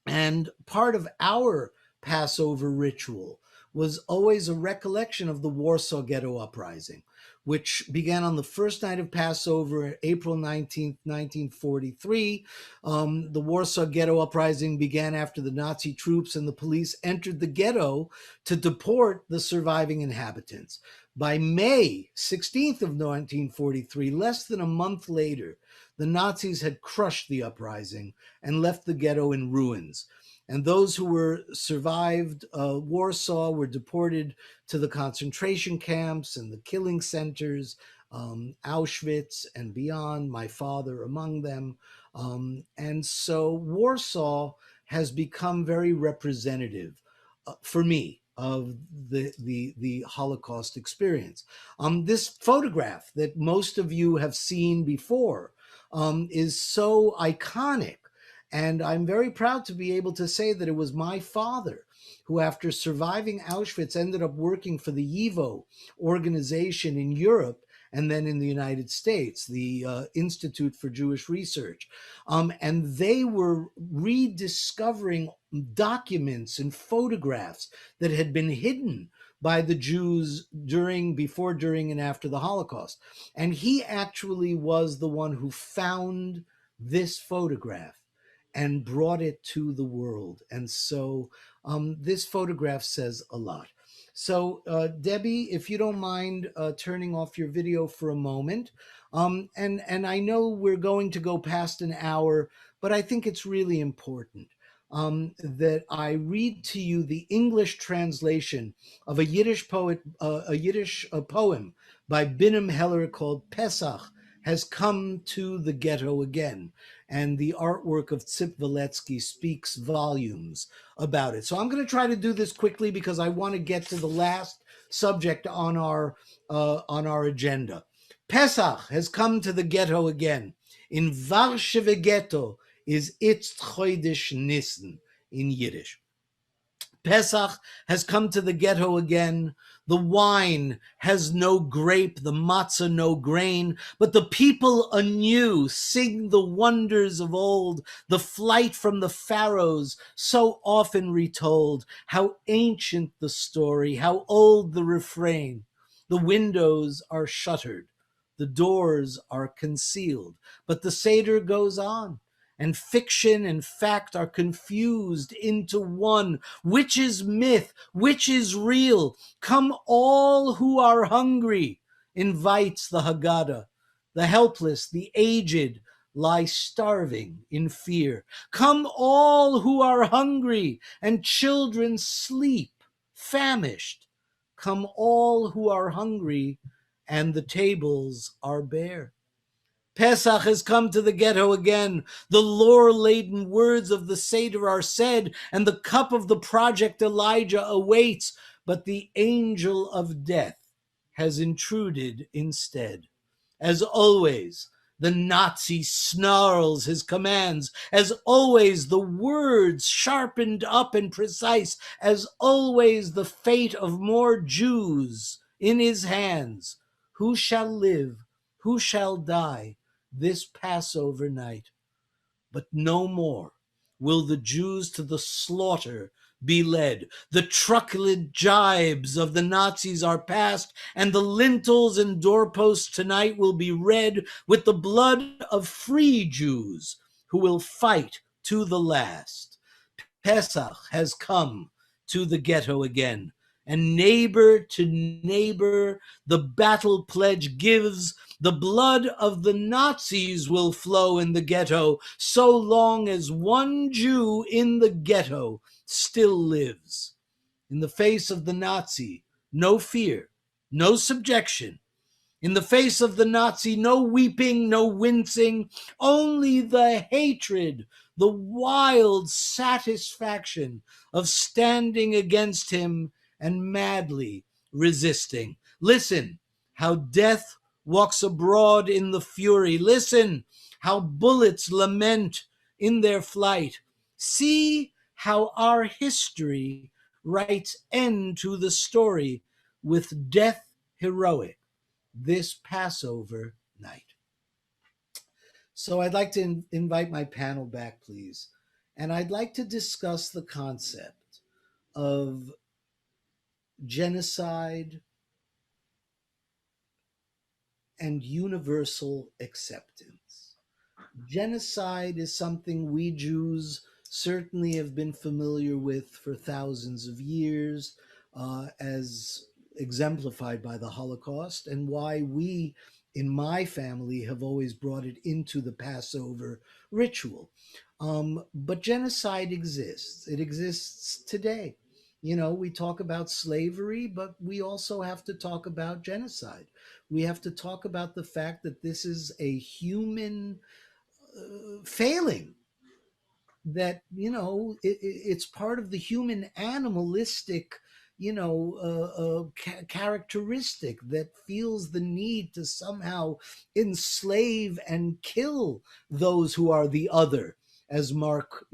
And part of our Passover ritual was always a recollection of the Warsaw Ghetto Uprising, which began on the first night of Passover, April 19th, 1943. The Warsaw Ghetto Uprising began after the Nazi troops and the police entered the ghetto to deport the surviving inhabitants. By May 16th of 1943, less than a month later, the Nazis had crushed the uprising and left the ghetto in ruins. And those who were survived Warsaw were deported to the concentration camps and the killing centers, Auschwitz and beyond, my father among them. And so Warsaw has become very representative for me of the Holocaust experience. This photograph that most of you have seen before is so iconic. And I'm very proud to be able to say that it was my father who, after surviving Auschwitz, ended up working for the YIVO organization in Europe and then in the United States, the Institute for Jewish Research. And they were rediscovering documents and photographs that had been hidden by the Jews before, during, and after the Holocaust. And he actually was the one who found this photograph and brought it to the world. And so this photograph says a lot. So Debbie, if you don't mind turning off your video for a moment. And I know we're going to go past an hour, but I think it's really important that I read to you the English translation of a Yiddish poem by Binim Heller called Pesach Has Come to the Ghetto Again. And the artwork of Tzip Valetsky speaks volumes about it. So I'm going to try to do this quickly because I want to get to the last subject on our agenda. Pesach has come to the ghetto again. In Warschauer Ghetto is Itz Chodesh Nissen in Yiddish. Pesach has come to the ghetto again. The wine has no grape, the matzah no grain, but the people anew sing the wonders of old, the flight from the pharaohs, so often retold. How ancient the story, how old the refrain. The windows are shuttered, the doors are concealed, but the Seder goes on. And fiction and fact are confused into one. Which is myth? Which is real? Come all who are hungry, invites the Haggadah. The helpless, the aged, lie starving in fear. Come all who are hungry, and children sleep, famished. Come all who are hungry, and the tables are bare. Pesach has come to the ghetto again. The lore-laden words of the Seder are said, and the cup of the Project Elijah awaits, but the angel of death has intruded instead. As always, the Nazi snarls his commands. As always, the words sharpened up and precise. As always, the fate of more Jews in his hands. Who shall live? Who shall die this Passover night? But no more will the Jews to the slaughter be led. The truculent jibes of the Nazis are past, and the lintels and doorposts tonight will be red with the blood of free Jews who will fight to the last. Pesach has come to the ghetto again, and neighbor to neighbor the battle pledge gives. The blood of the Nazis will flow in the ghetto so long as one Jew in the ghetto still lives. In the face of the Nazi, no fear, no subjection. In the face of the Nazi, no weeping, no wincing, only the hatred, the wild satisfaction of standing against him and madly resisting. Listen how death walks abroad in the fury. Listen how bullets lament in their flight. See how our history writes end to the story with death heroic this Passover night. So I'd like to invite my panel back, please. And I'd like to discuss the concept of genocide and universal acceptance. Genocide is something we Jews certainly have been familiar with for thousands of years, as exemplified by the Holocaust, and why we in my family have always brought it into the Passover ritual. But genocide exists. It exists today. You know, we talk about slavery, but we also have to talk about genocide. We have to talk about the fact that this is a human failing, that, you know, it's part of the human animalistic, characteristic that feels the need to somehow enslave and kill those who are the other, as Mark,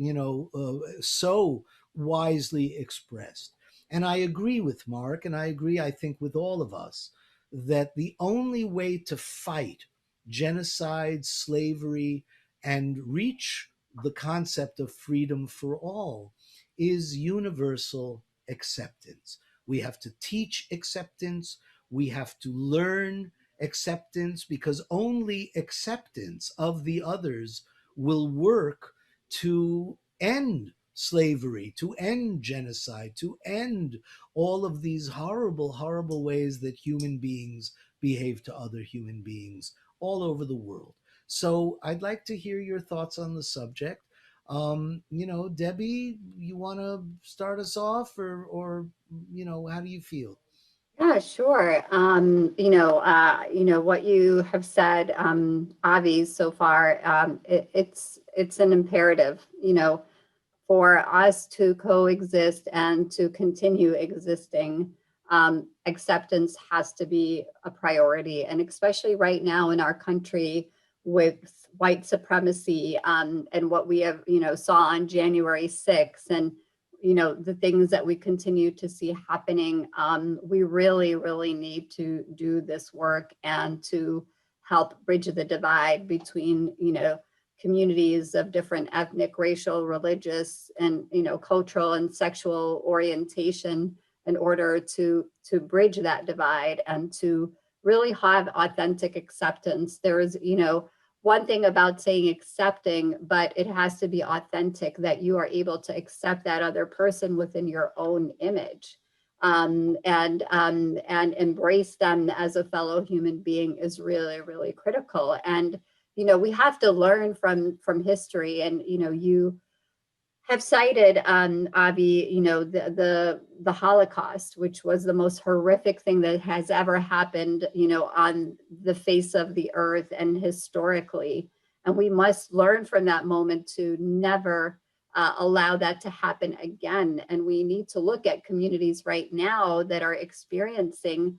so wisely expressed. And I agree with Mark, and I agree, I think, with all of us, that the only way to fight genocide, slavery, and reach the concept of freedom for all is universal acceptance. We have to teach acceptance. We have to learn acceptance, because only acceptance of the others will work to end slavery, to end genocide, to end all of these horrible, horrible ways that human beings behave to other human beings all over the world. So I'd like to hear your thoughts on the subject. Debbie, you want to start us off, or how do you feel? Yeah, sure. What you have said, Avi, so far, it's an imperative, for us to coexist and to continue existing. Acceptance has to be a priority, and especially right now in our country with white supremacy, and what we have, saw on January 6th, and the things that we continue to see happening. We really, really need to do this work and to help bridge the divide between, communities of different ethnic, racial, religious, and cultural and sexual orientation, in order to bridge that divide and to really have authentic acceptance. There's one thing about saying accepting, but it has to be authentic, that you are able to accept that other person within your own image, and embrace them as a fellow human being is really, really critical. And we have to learn from history. And you have cited, Avi, the Holocaust, which was the most horrific thing that has ever happened, on the face of the earth and historically. And we must learn from that moment to never allow that to happen again. And we need to look at communities right now that are experiencing,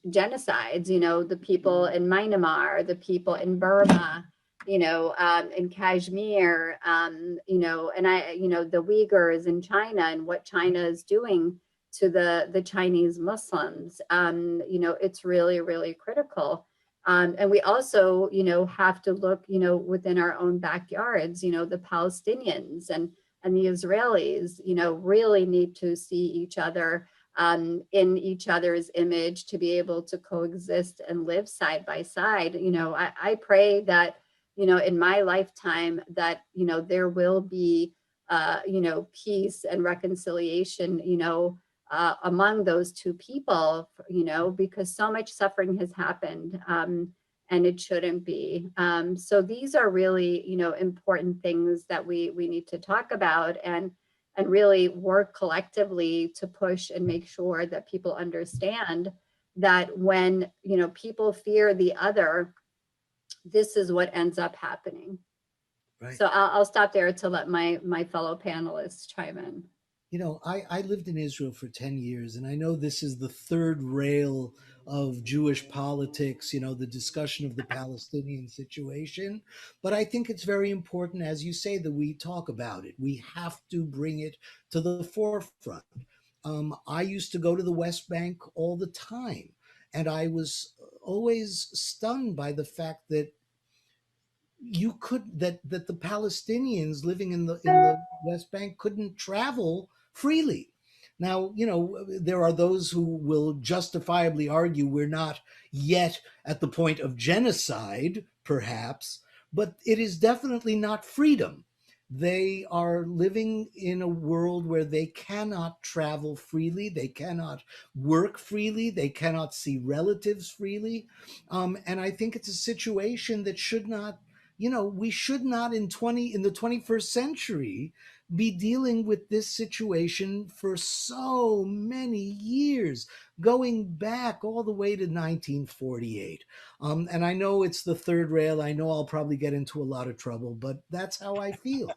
genocides, the people in Myanmar, the people in Burma, in Kashmir, and the Uyghurs in China, and what China is doing to the Chinese Muslims. It's really, really critical. And we also, have to look, within our own backyards, the Palestinians and the Israelis, really need to see each other, in each other's image, to be able to coexist and live side by side. I pray that, in my lifetime, that, there will be, peace and reconciliation, among those two people, because so much suffering has happened, and it shouldn't be. So these are really, important things that we need to talk about, and really work collectively to push and make sure that people understand that when, people fear the other, this is what ends up happening. Right. So I'll stop there to let my fellow panelists chime in. I lived in Israel for 10 years, and I know this is the third rail of Jewish politics, the discussion of the Palestinian situation. But I think it's very important, as you say, that we talk about it. We have to bring it to the forefront. I used to go to the West Bank all the time, and I was always stunned by the fact that that the Palestinians living in the West Bank couldn't travel freely. Now, there are those who will justifiably argue we're not yet at the point of genocide, perhaps, but it is definitely not freedom. They are living in a world where they cannot travel freely, they cannot work freely, they cannot see relatives freely. And I think it's a situation that should not, we should not in the 21st century be dealing with this situation for so many years, going back all the way to 1948. And I know it's the third rail. I know I'll probably get into a lot of trouble, but that's how I feel.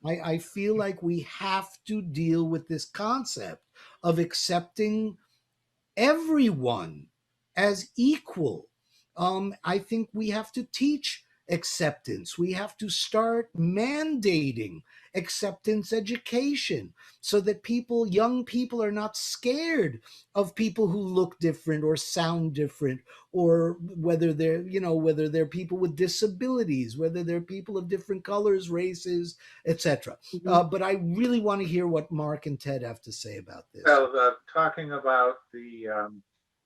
I feel like we have to deal with this concept of accepting everyone as equal. I think we have to teach acceptance. We have to start mandating acceptance education so that people, young people, are not scared of people who look different or sound different, or whether they're, whether they're people with disabilities, whether they're people of different colors, races, etc. Mhm. But I really want to hear what Mark and Ted have to say about this. Well, talking about the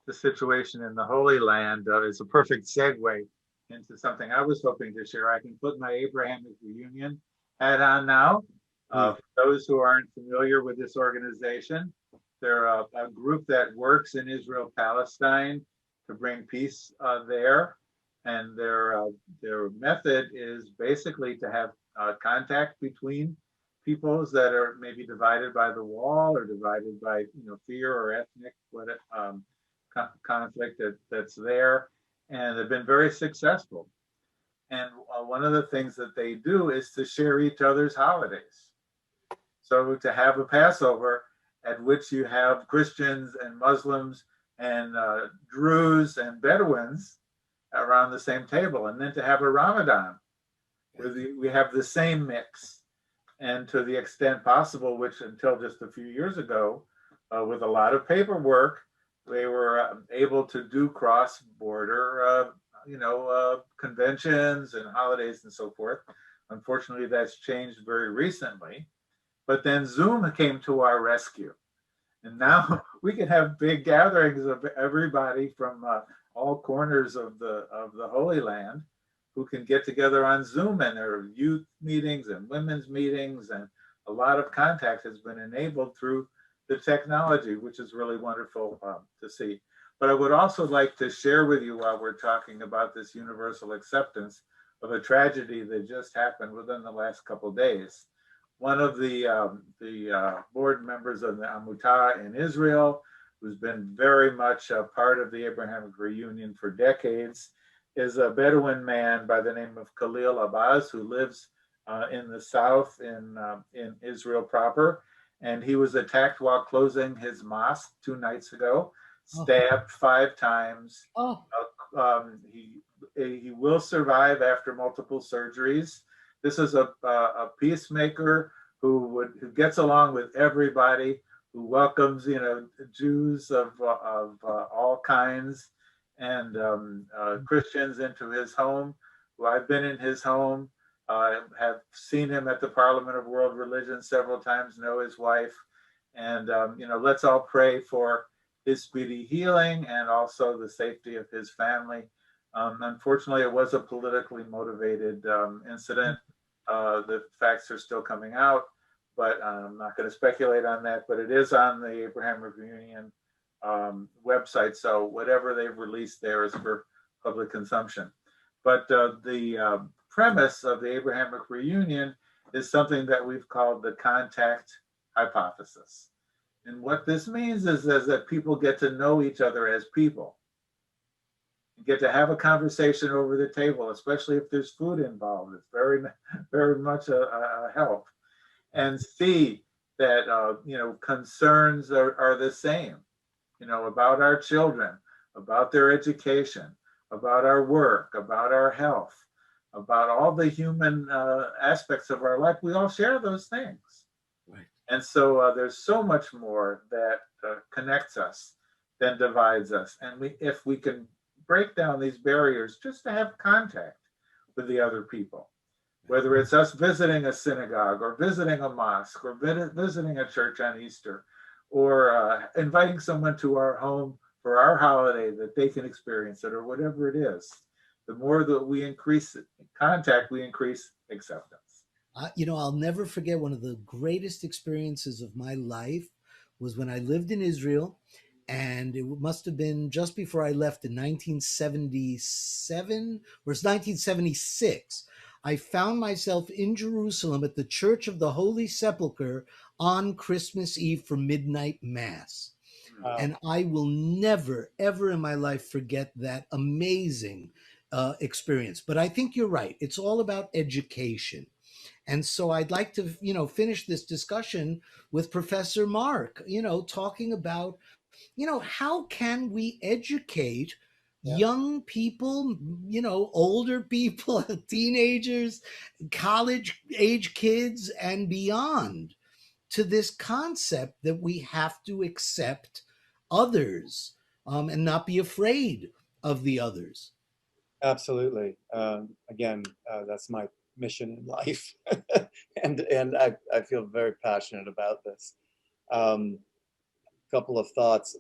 situation in the Holy Land is a perfect segue into something I was hoping to share. I can put my Abrahamic reunion hat on now. For those who aren't familiar with this organization, they're a group that works in Israel, Palestine to bring peace there. And their method is basically to have contact between peoples that are maybe divided by the wall or divided by fear or ethnic conflict that's there, and they've been very successful. And one of the things that they do is to share each other's holidays. So to have a Passover at which you have Christians and Muslims and Druze and Bedouins around the same table, and then to have a Ramadan where we have the same mix. And to the extent possible, which until just a few years ago, with a lot of paperwork, they were able to do cross-border, conventions and holidays and so forth. Unfortunately, that's changed very recently. But then Zoom came to our rescue. And now we can have big gatherings of everybody from all corners of the Holy Land who can get together on Zoom, and there are youth meetings and women's meetings, and a lot of contact has been enabled through the technology, which is really wonderful to see. But I would also like to share with you, while we're talking about this universal acceptance, of a tragedy that just happened within the last couple of days. One of the board members of the Amutah in Israel, who's been very much a part of the Abrahamic reunion for decades, is a Bedouin man by the name of Khalil Abbas, who lives in the south in Israel proper. And he was attacked while closing his mosque 2 nights ago, stabbed 5 times. He will survive after multiple surgeries. This is a peacemaker who gets along with everybody, who welcomes Jews of all kinds and Christians into his home. Who I've been in his home, have seen him at the Parliament of World Religion several times, know his wife, and let's all pray for his speedy healing and also the safety of his family. Unfortunately, it was a politically motivated incident. The facts are still coming out, but I'm not going to speculate on that. But it is on the Abrahamic Reunion website, so whatever they've released there is for public consumption. But the premise of the Abrahamic Reunion is something that we've called the contact hypothesis. And what this means is that people get to know each other as people, get to have a conversation over the table, especially if there's food involved. It's very, very much a help. And see that concerns are the same, about our children, about their education, about our work, about our health, about all the human aspects of our life. We all share those things. Right. And so there's so much more that connects us than divides us. And if we can break down these barriers just to have contact with the other people, whether it's us visiting a synagogue or visiting a mosque or visiting a church on Easter, or inviting someone to our home for our holiday that they can experience it, or whatever it is, the more that we increase contact, we increase acceptance. I'll never forget, one of the greatest experiences of my life was when I lived in Israel, and it must have been just before I left in 1977 or it's 1976. I found myself in Jerusalem at the Church of the Holy Sepulchre on Christmas Eve for midnight mass. Wow. And I will never, ever in my life forget that amazing experience. But I think you're right. It's all about education. And so I'd like to, finish this discussion with Professor Mark, talking about, how can we educate Yeah. young people, older people, teenagers, college age kids, and beyond to this concept that we have to accept others, and not be afraid of the others. Absolutely. Again, that's my mission in life, and I feel very passionate about this. Couple of thoughts.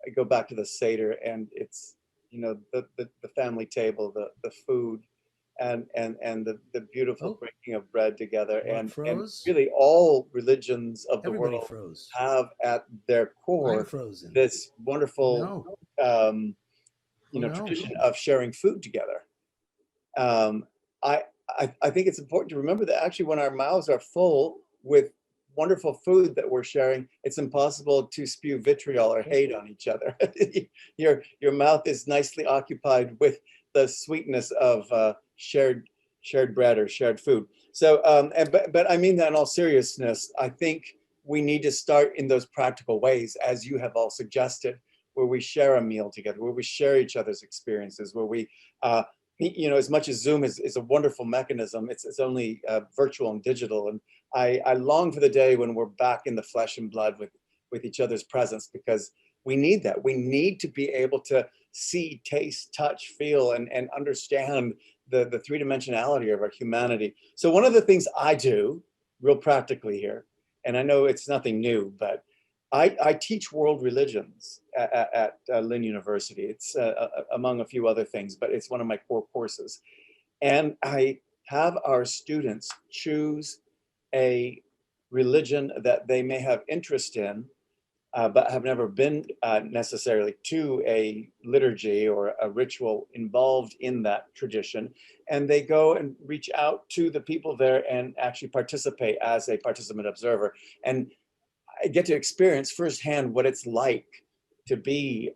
I go back to the Seder, and it's the family table, the food, and the beautiful Oh. breaking of bread together, Mark and froze? really all religions of the Everybody world froze. have at their I'm core frozen. this wonderful No. No. tradition of sharing food together. I, I think it's important to remember that actually when our mouths are full with wonderful food that we're sharing, it's impossible to spew vitriol or hate on each other. Your mouth is nicely occupied with the sweetness of shared bread or shared food. So, but I mean that in all seriousness. I think we need to start in those practical ways, as you have all suggested, where we share a meal together, where we share each other's experiences, where we, as much as Zoom is a wonderful mechanism, it's only virtual and digital. And I long for the day when we're back in the flesh and blood with each other's presence, because we need that. We need to be able to see, taste, touch, feel, and understand the three-dimensionality of our humanity. So one of the things I do real practically here, and I know it's nothing new, but I teach world religions at Lynn University. It's among a few other things, but it's one of my core courses. And I have our students choose a religion that they may have interest in, but have never been necessarily to a liturgy or a ritual involved in that tradition. And they go and reach out to the people there and actually participate as a participant observer. And I get to experience firsthand what it's like to be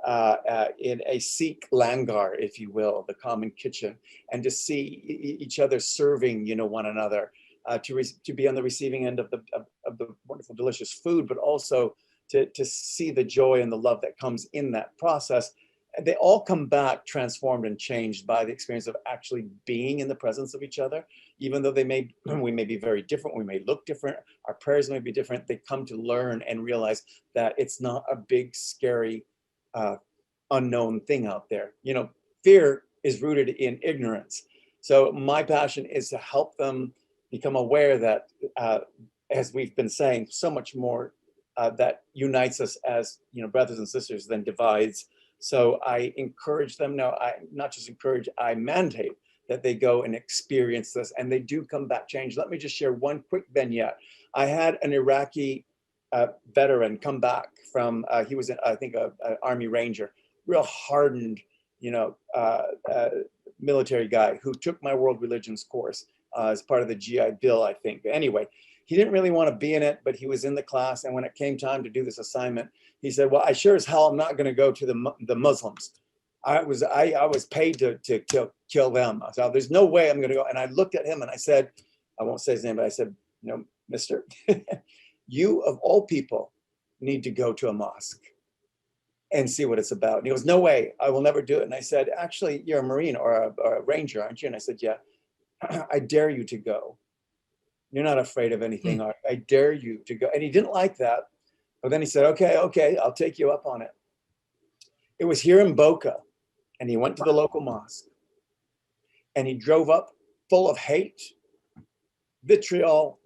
in a Sikh langar, if you will, the common kitchen, and to see each other serving, one another, to be on the receiving end of the wonderful, delicious food, but also to see the joy and the love that comes in that process. And they all come back transformed and changed by the experience of actually being in the presence of each other. Even though we may be very different, we may look different, our prayers may be different, they come to learn and realize that it's not a big, scary, unknown thing out there. Fear is rooted in ignorance. So my passion is to help them become aware that, as we've been saying, so much more that unites us as brothers and sisters than divides. So I encourage them. No, I not just encourage, I mandate that they go and experience this, and they do come back changed. Let me just share one quick vignette. I had an Iraqi veteran come back from, he was, I think, an Army Ranger, real hardened, military guy who took my world religions course as part of the GI Bill, I think. Anyway, he didn't really want to be in it, but he was in the class. And when it came time to do this assignment, he said, well, I sure as hell am not going to go to the Muslims. I was paid to kill them. So there's no way I'm going to go. And I looked at him and I said, I won't say his name, but I said, mister, you of all people need to go to a mosque and see what it's about. And he goes, no way, I will never do it. And I said, actually, you're a Marine or a Ranger, aren't you? And I said, yeah, I dare you to go. You're not afraid of anything. I dare you to go. And he didn't like that. But then he said, okay, I'll take you up on it. It was here in Boca. And he went to the local mosque. And he drove up full of hate, vitriol,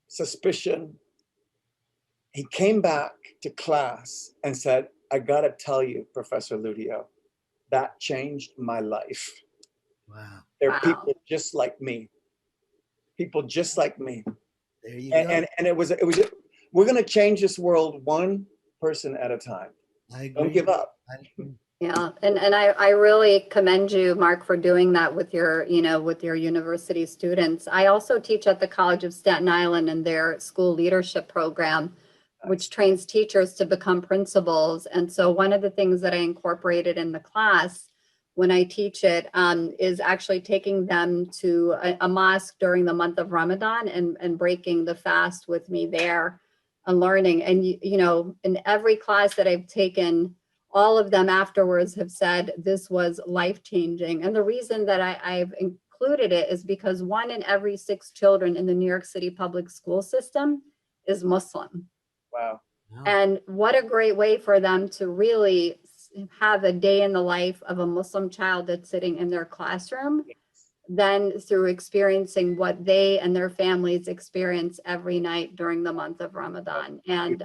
suspicion. He came back to class and said, I gotta tell you, Professor Luttio, that changed my life. Wow. There are people just like me. People just like me. There you go. And it was, we're gonna change this world one person at a time. I agree. Don't give up. Yeah, and I really commend you, Mark, for doing that with your, with your university students. I also teach at the College of Staten Island in their school leadership program, which trains teachers to become principals. And so one of the things that I incorporated in the class when I teach it, is actually taking them to a mosque during the month of Ramadan and breaking the fast with me there and learning. And, you know, in every class that I've taken, all of them afterwards have said this was life-changing. And the reason that I've included it is because 1 in every 6 children in the New York City public school system is Muslim. Wow. And what a great way for them to really have a day in the life of a Muslim child that's sitting in their classroom, then through experiencing what they and their families experience every night during the month of Ramadan. And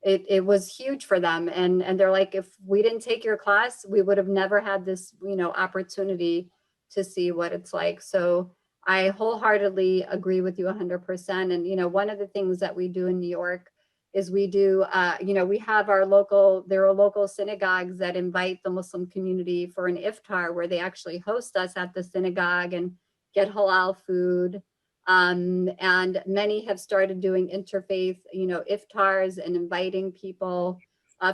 it was huge for them. And they're like, if we didn't take your class, we would have never had this, you know, opportunity to see what it's like. So I wholeheartedly agree with you 100%. And, you know, one of the things that we do in New York is we do, you know, we have our local, there are local synagogues that invite the Muslim community for an iftar where they actually host us at the synagogue and get halal food. And many have started doing interfaith, you know, iftars and inviting people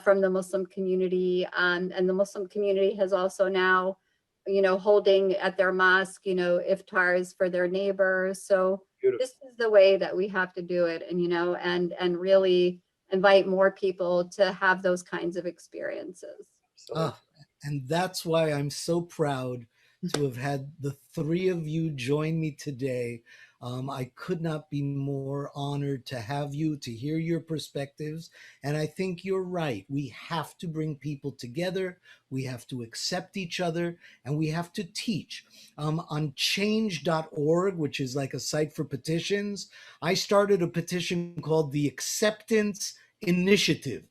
from the Muslim community. And the Muslim community has also now, you know, holding at their mosque, you know, iftars for their neighbors. So Beautiful. this is the way that we have to do it, and, you know, and really invite more people to have those kinds of experiences. Absolutely. And that's why I'm so proud to have had the 3 of you join me today. I could not be more honored to have you, to hear your perspectives. And I think you're right. We have to bring people together. We have to accept each other, and we have to teach. On change.org, which is like a site for petitions, I started a petition called the Acceptance Initiative.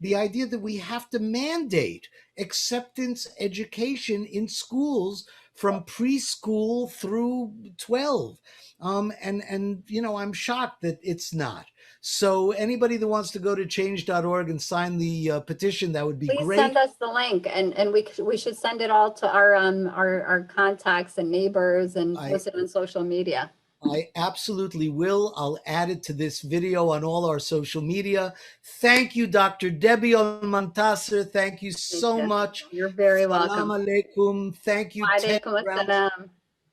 The idea that we have to mandate acceptance education in schools from preschool through 12. And you know, I'm shocked that it's not. So anybody that wants to go to change.org and sign the petition, that would be Please great. send us the link, and we should send it all to our contacts and neighbors and post it on social media. I absolutely will. I'll add it to this video on all our social media. Thank you, Dr. Debbie Almontaser. Thank you so much. You're very welcome. Salam alaikum. Thank you, Ted Walaikum Brownstein.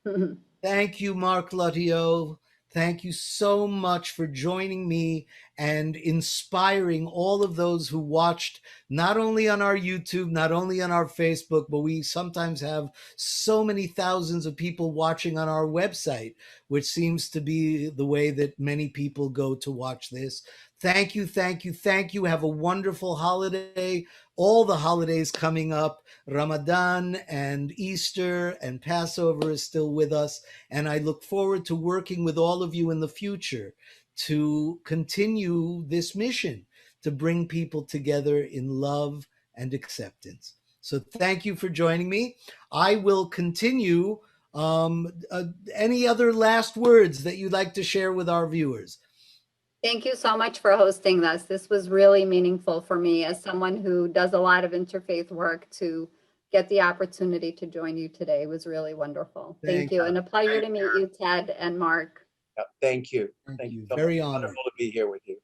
assalam. Thank you, Mark Luttio. Thank you so much for joining me and inspiring all of those who watched, not only on our YouTube, not only on our Facebook, but we sometimes have so many thousands of people watching on our website, which seems to be the way that many people go to watch this. Thank you, thank you, thank you. Have a wonderful holiday. All the holidays coming up, Ramadan and Easter and Passover is still with us. And I look forward to working with all of you in the future to continue this mission, to bring people together in love and acceptance. So thank you for joining me. I will continue. Any other last words that you'd like to share with our viewers? Thank you so much for hosting this. This was really meaningful for me as someone who does a lot of interfaith work. To get the opportunity to join you today was really wonderful. Thank you. And a pleasure to meet you, Ted and Mark. Yeah, thank you. Thank you. so Very much. honored. Wonderful to be here with you.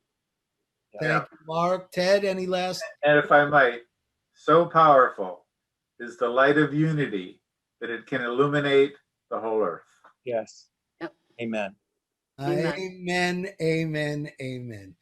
Thank you, Mark. Ted, any last? And if I might, so powerful is the light of unity that it can illuminate the whole earth. Yes. Yep. Amen. Amen, amen, amen.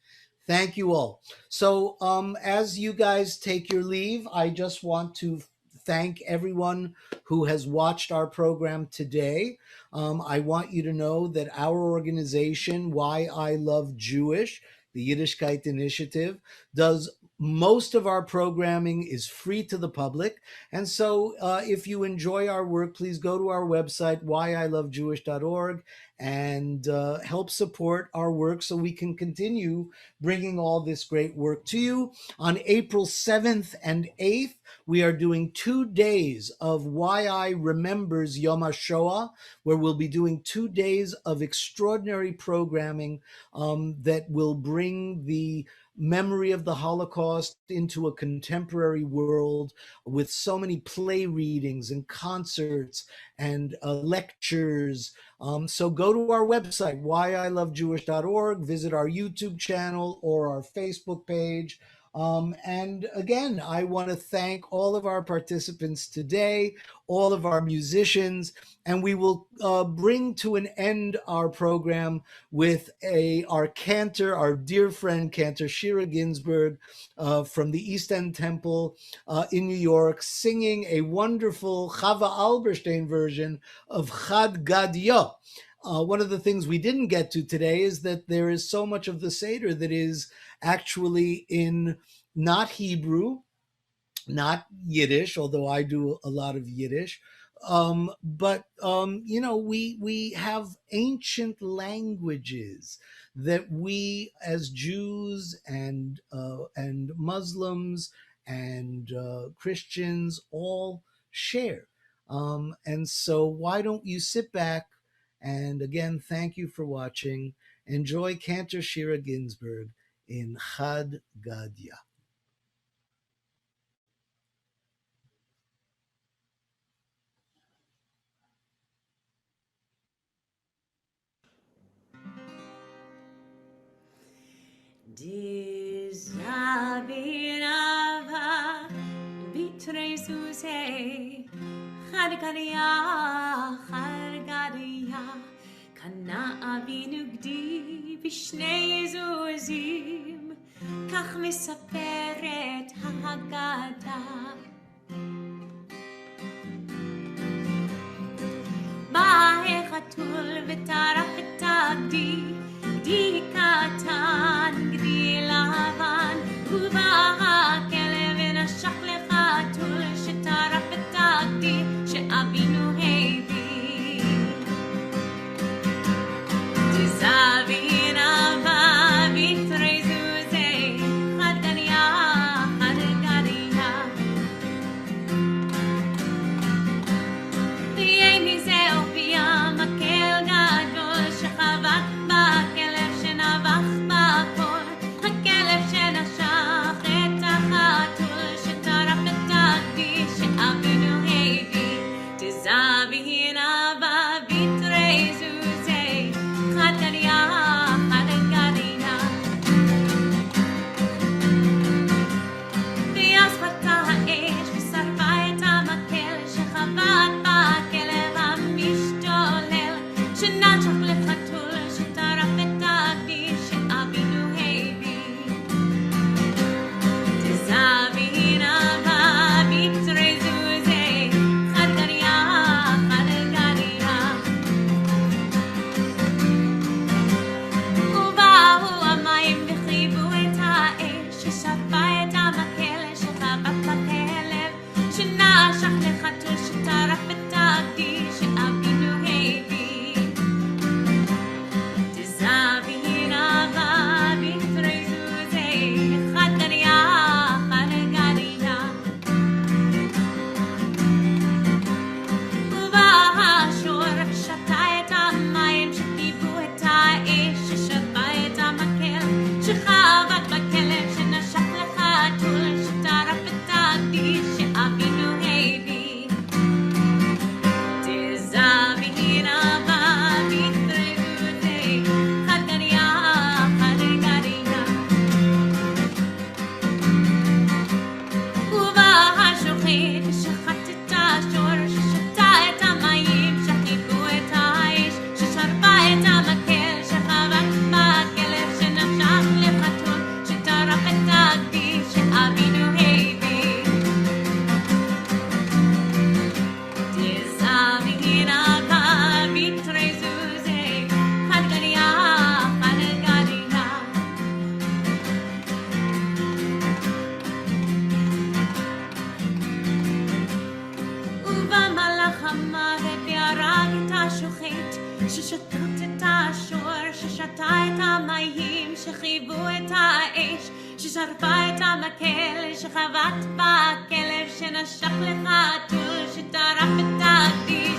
Thank you all. So as you guys take your leave, I just want to thank everyone who has watched our program today. I want you to know that our organization, Why I Love Jewish, the Yiddishkeit Initiative, does most of our programming is free to the public. And so if you enjoy our work, please go to our website, whyilovejewish.org, and help support our work so we can continue bringing all this great work to you. On April 7th and 8th, we are doing 2 days of Why I Remembers Yom HaShoah, where we'll be doing 2 days of extraordinary programming that will bring the memory of the Holocaust into a contemporary world with so many play readings and concerts and lectures. So go to our website, whyilovejewish.org, visit our YouTube channel or our Facebook page. And again, I want to thank all of our participants today, all of our musicians, and we will bring to an end our program with our Cantor, our dear friend Cantor Shira Ginsburg from the East End Temple in New York, singing a wonderful Chava Alberstein version of Chad Gadya. One of the things we didn't get to today is that there is so much of the Seder that is actually in not Hebrew, not Yiddish, although I do a lot of Yiddish, but we have ancient languages that we as Jews and Muslims and Christians all share. And so why don't you sit back, and again, thank you for watching. Enjoy Cantor Shira Ginsburg in Chad Gadya. Dizabirava bitresuse Chadgadia Kana avinugdi Vishnei zuzim Kach mesaperet hagada Ba'e chatul v'tarach etagdi Gdi katan, gdi lavan, uva kelev nashach lechatul, shetarach v'tagdi, she'avinu hevi. Tizavin ava vitrei zuzei, chad gadya. V'yei mizeh opia makel gadol, shechavat ששתות את השור, ששתה את המים, שחיבו את האש, ששרפה את המקל, שחבט בכלב, שנשך לחתול, שטרף את הגדיש,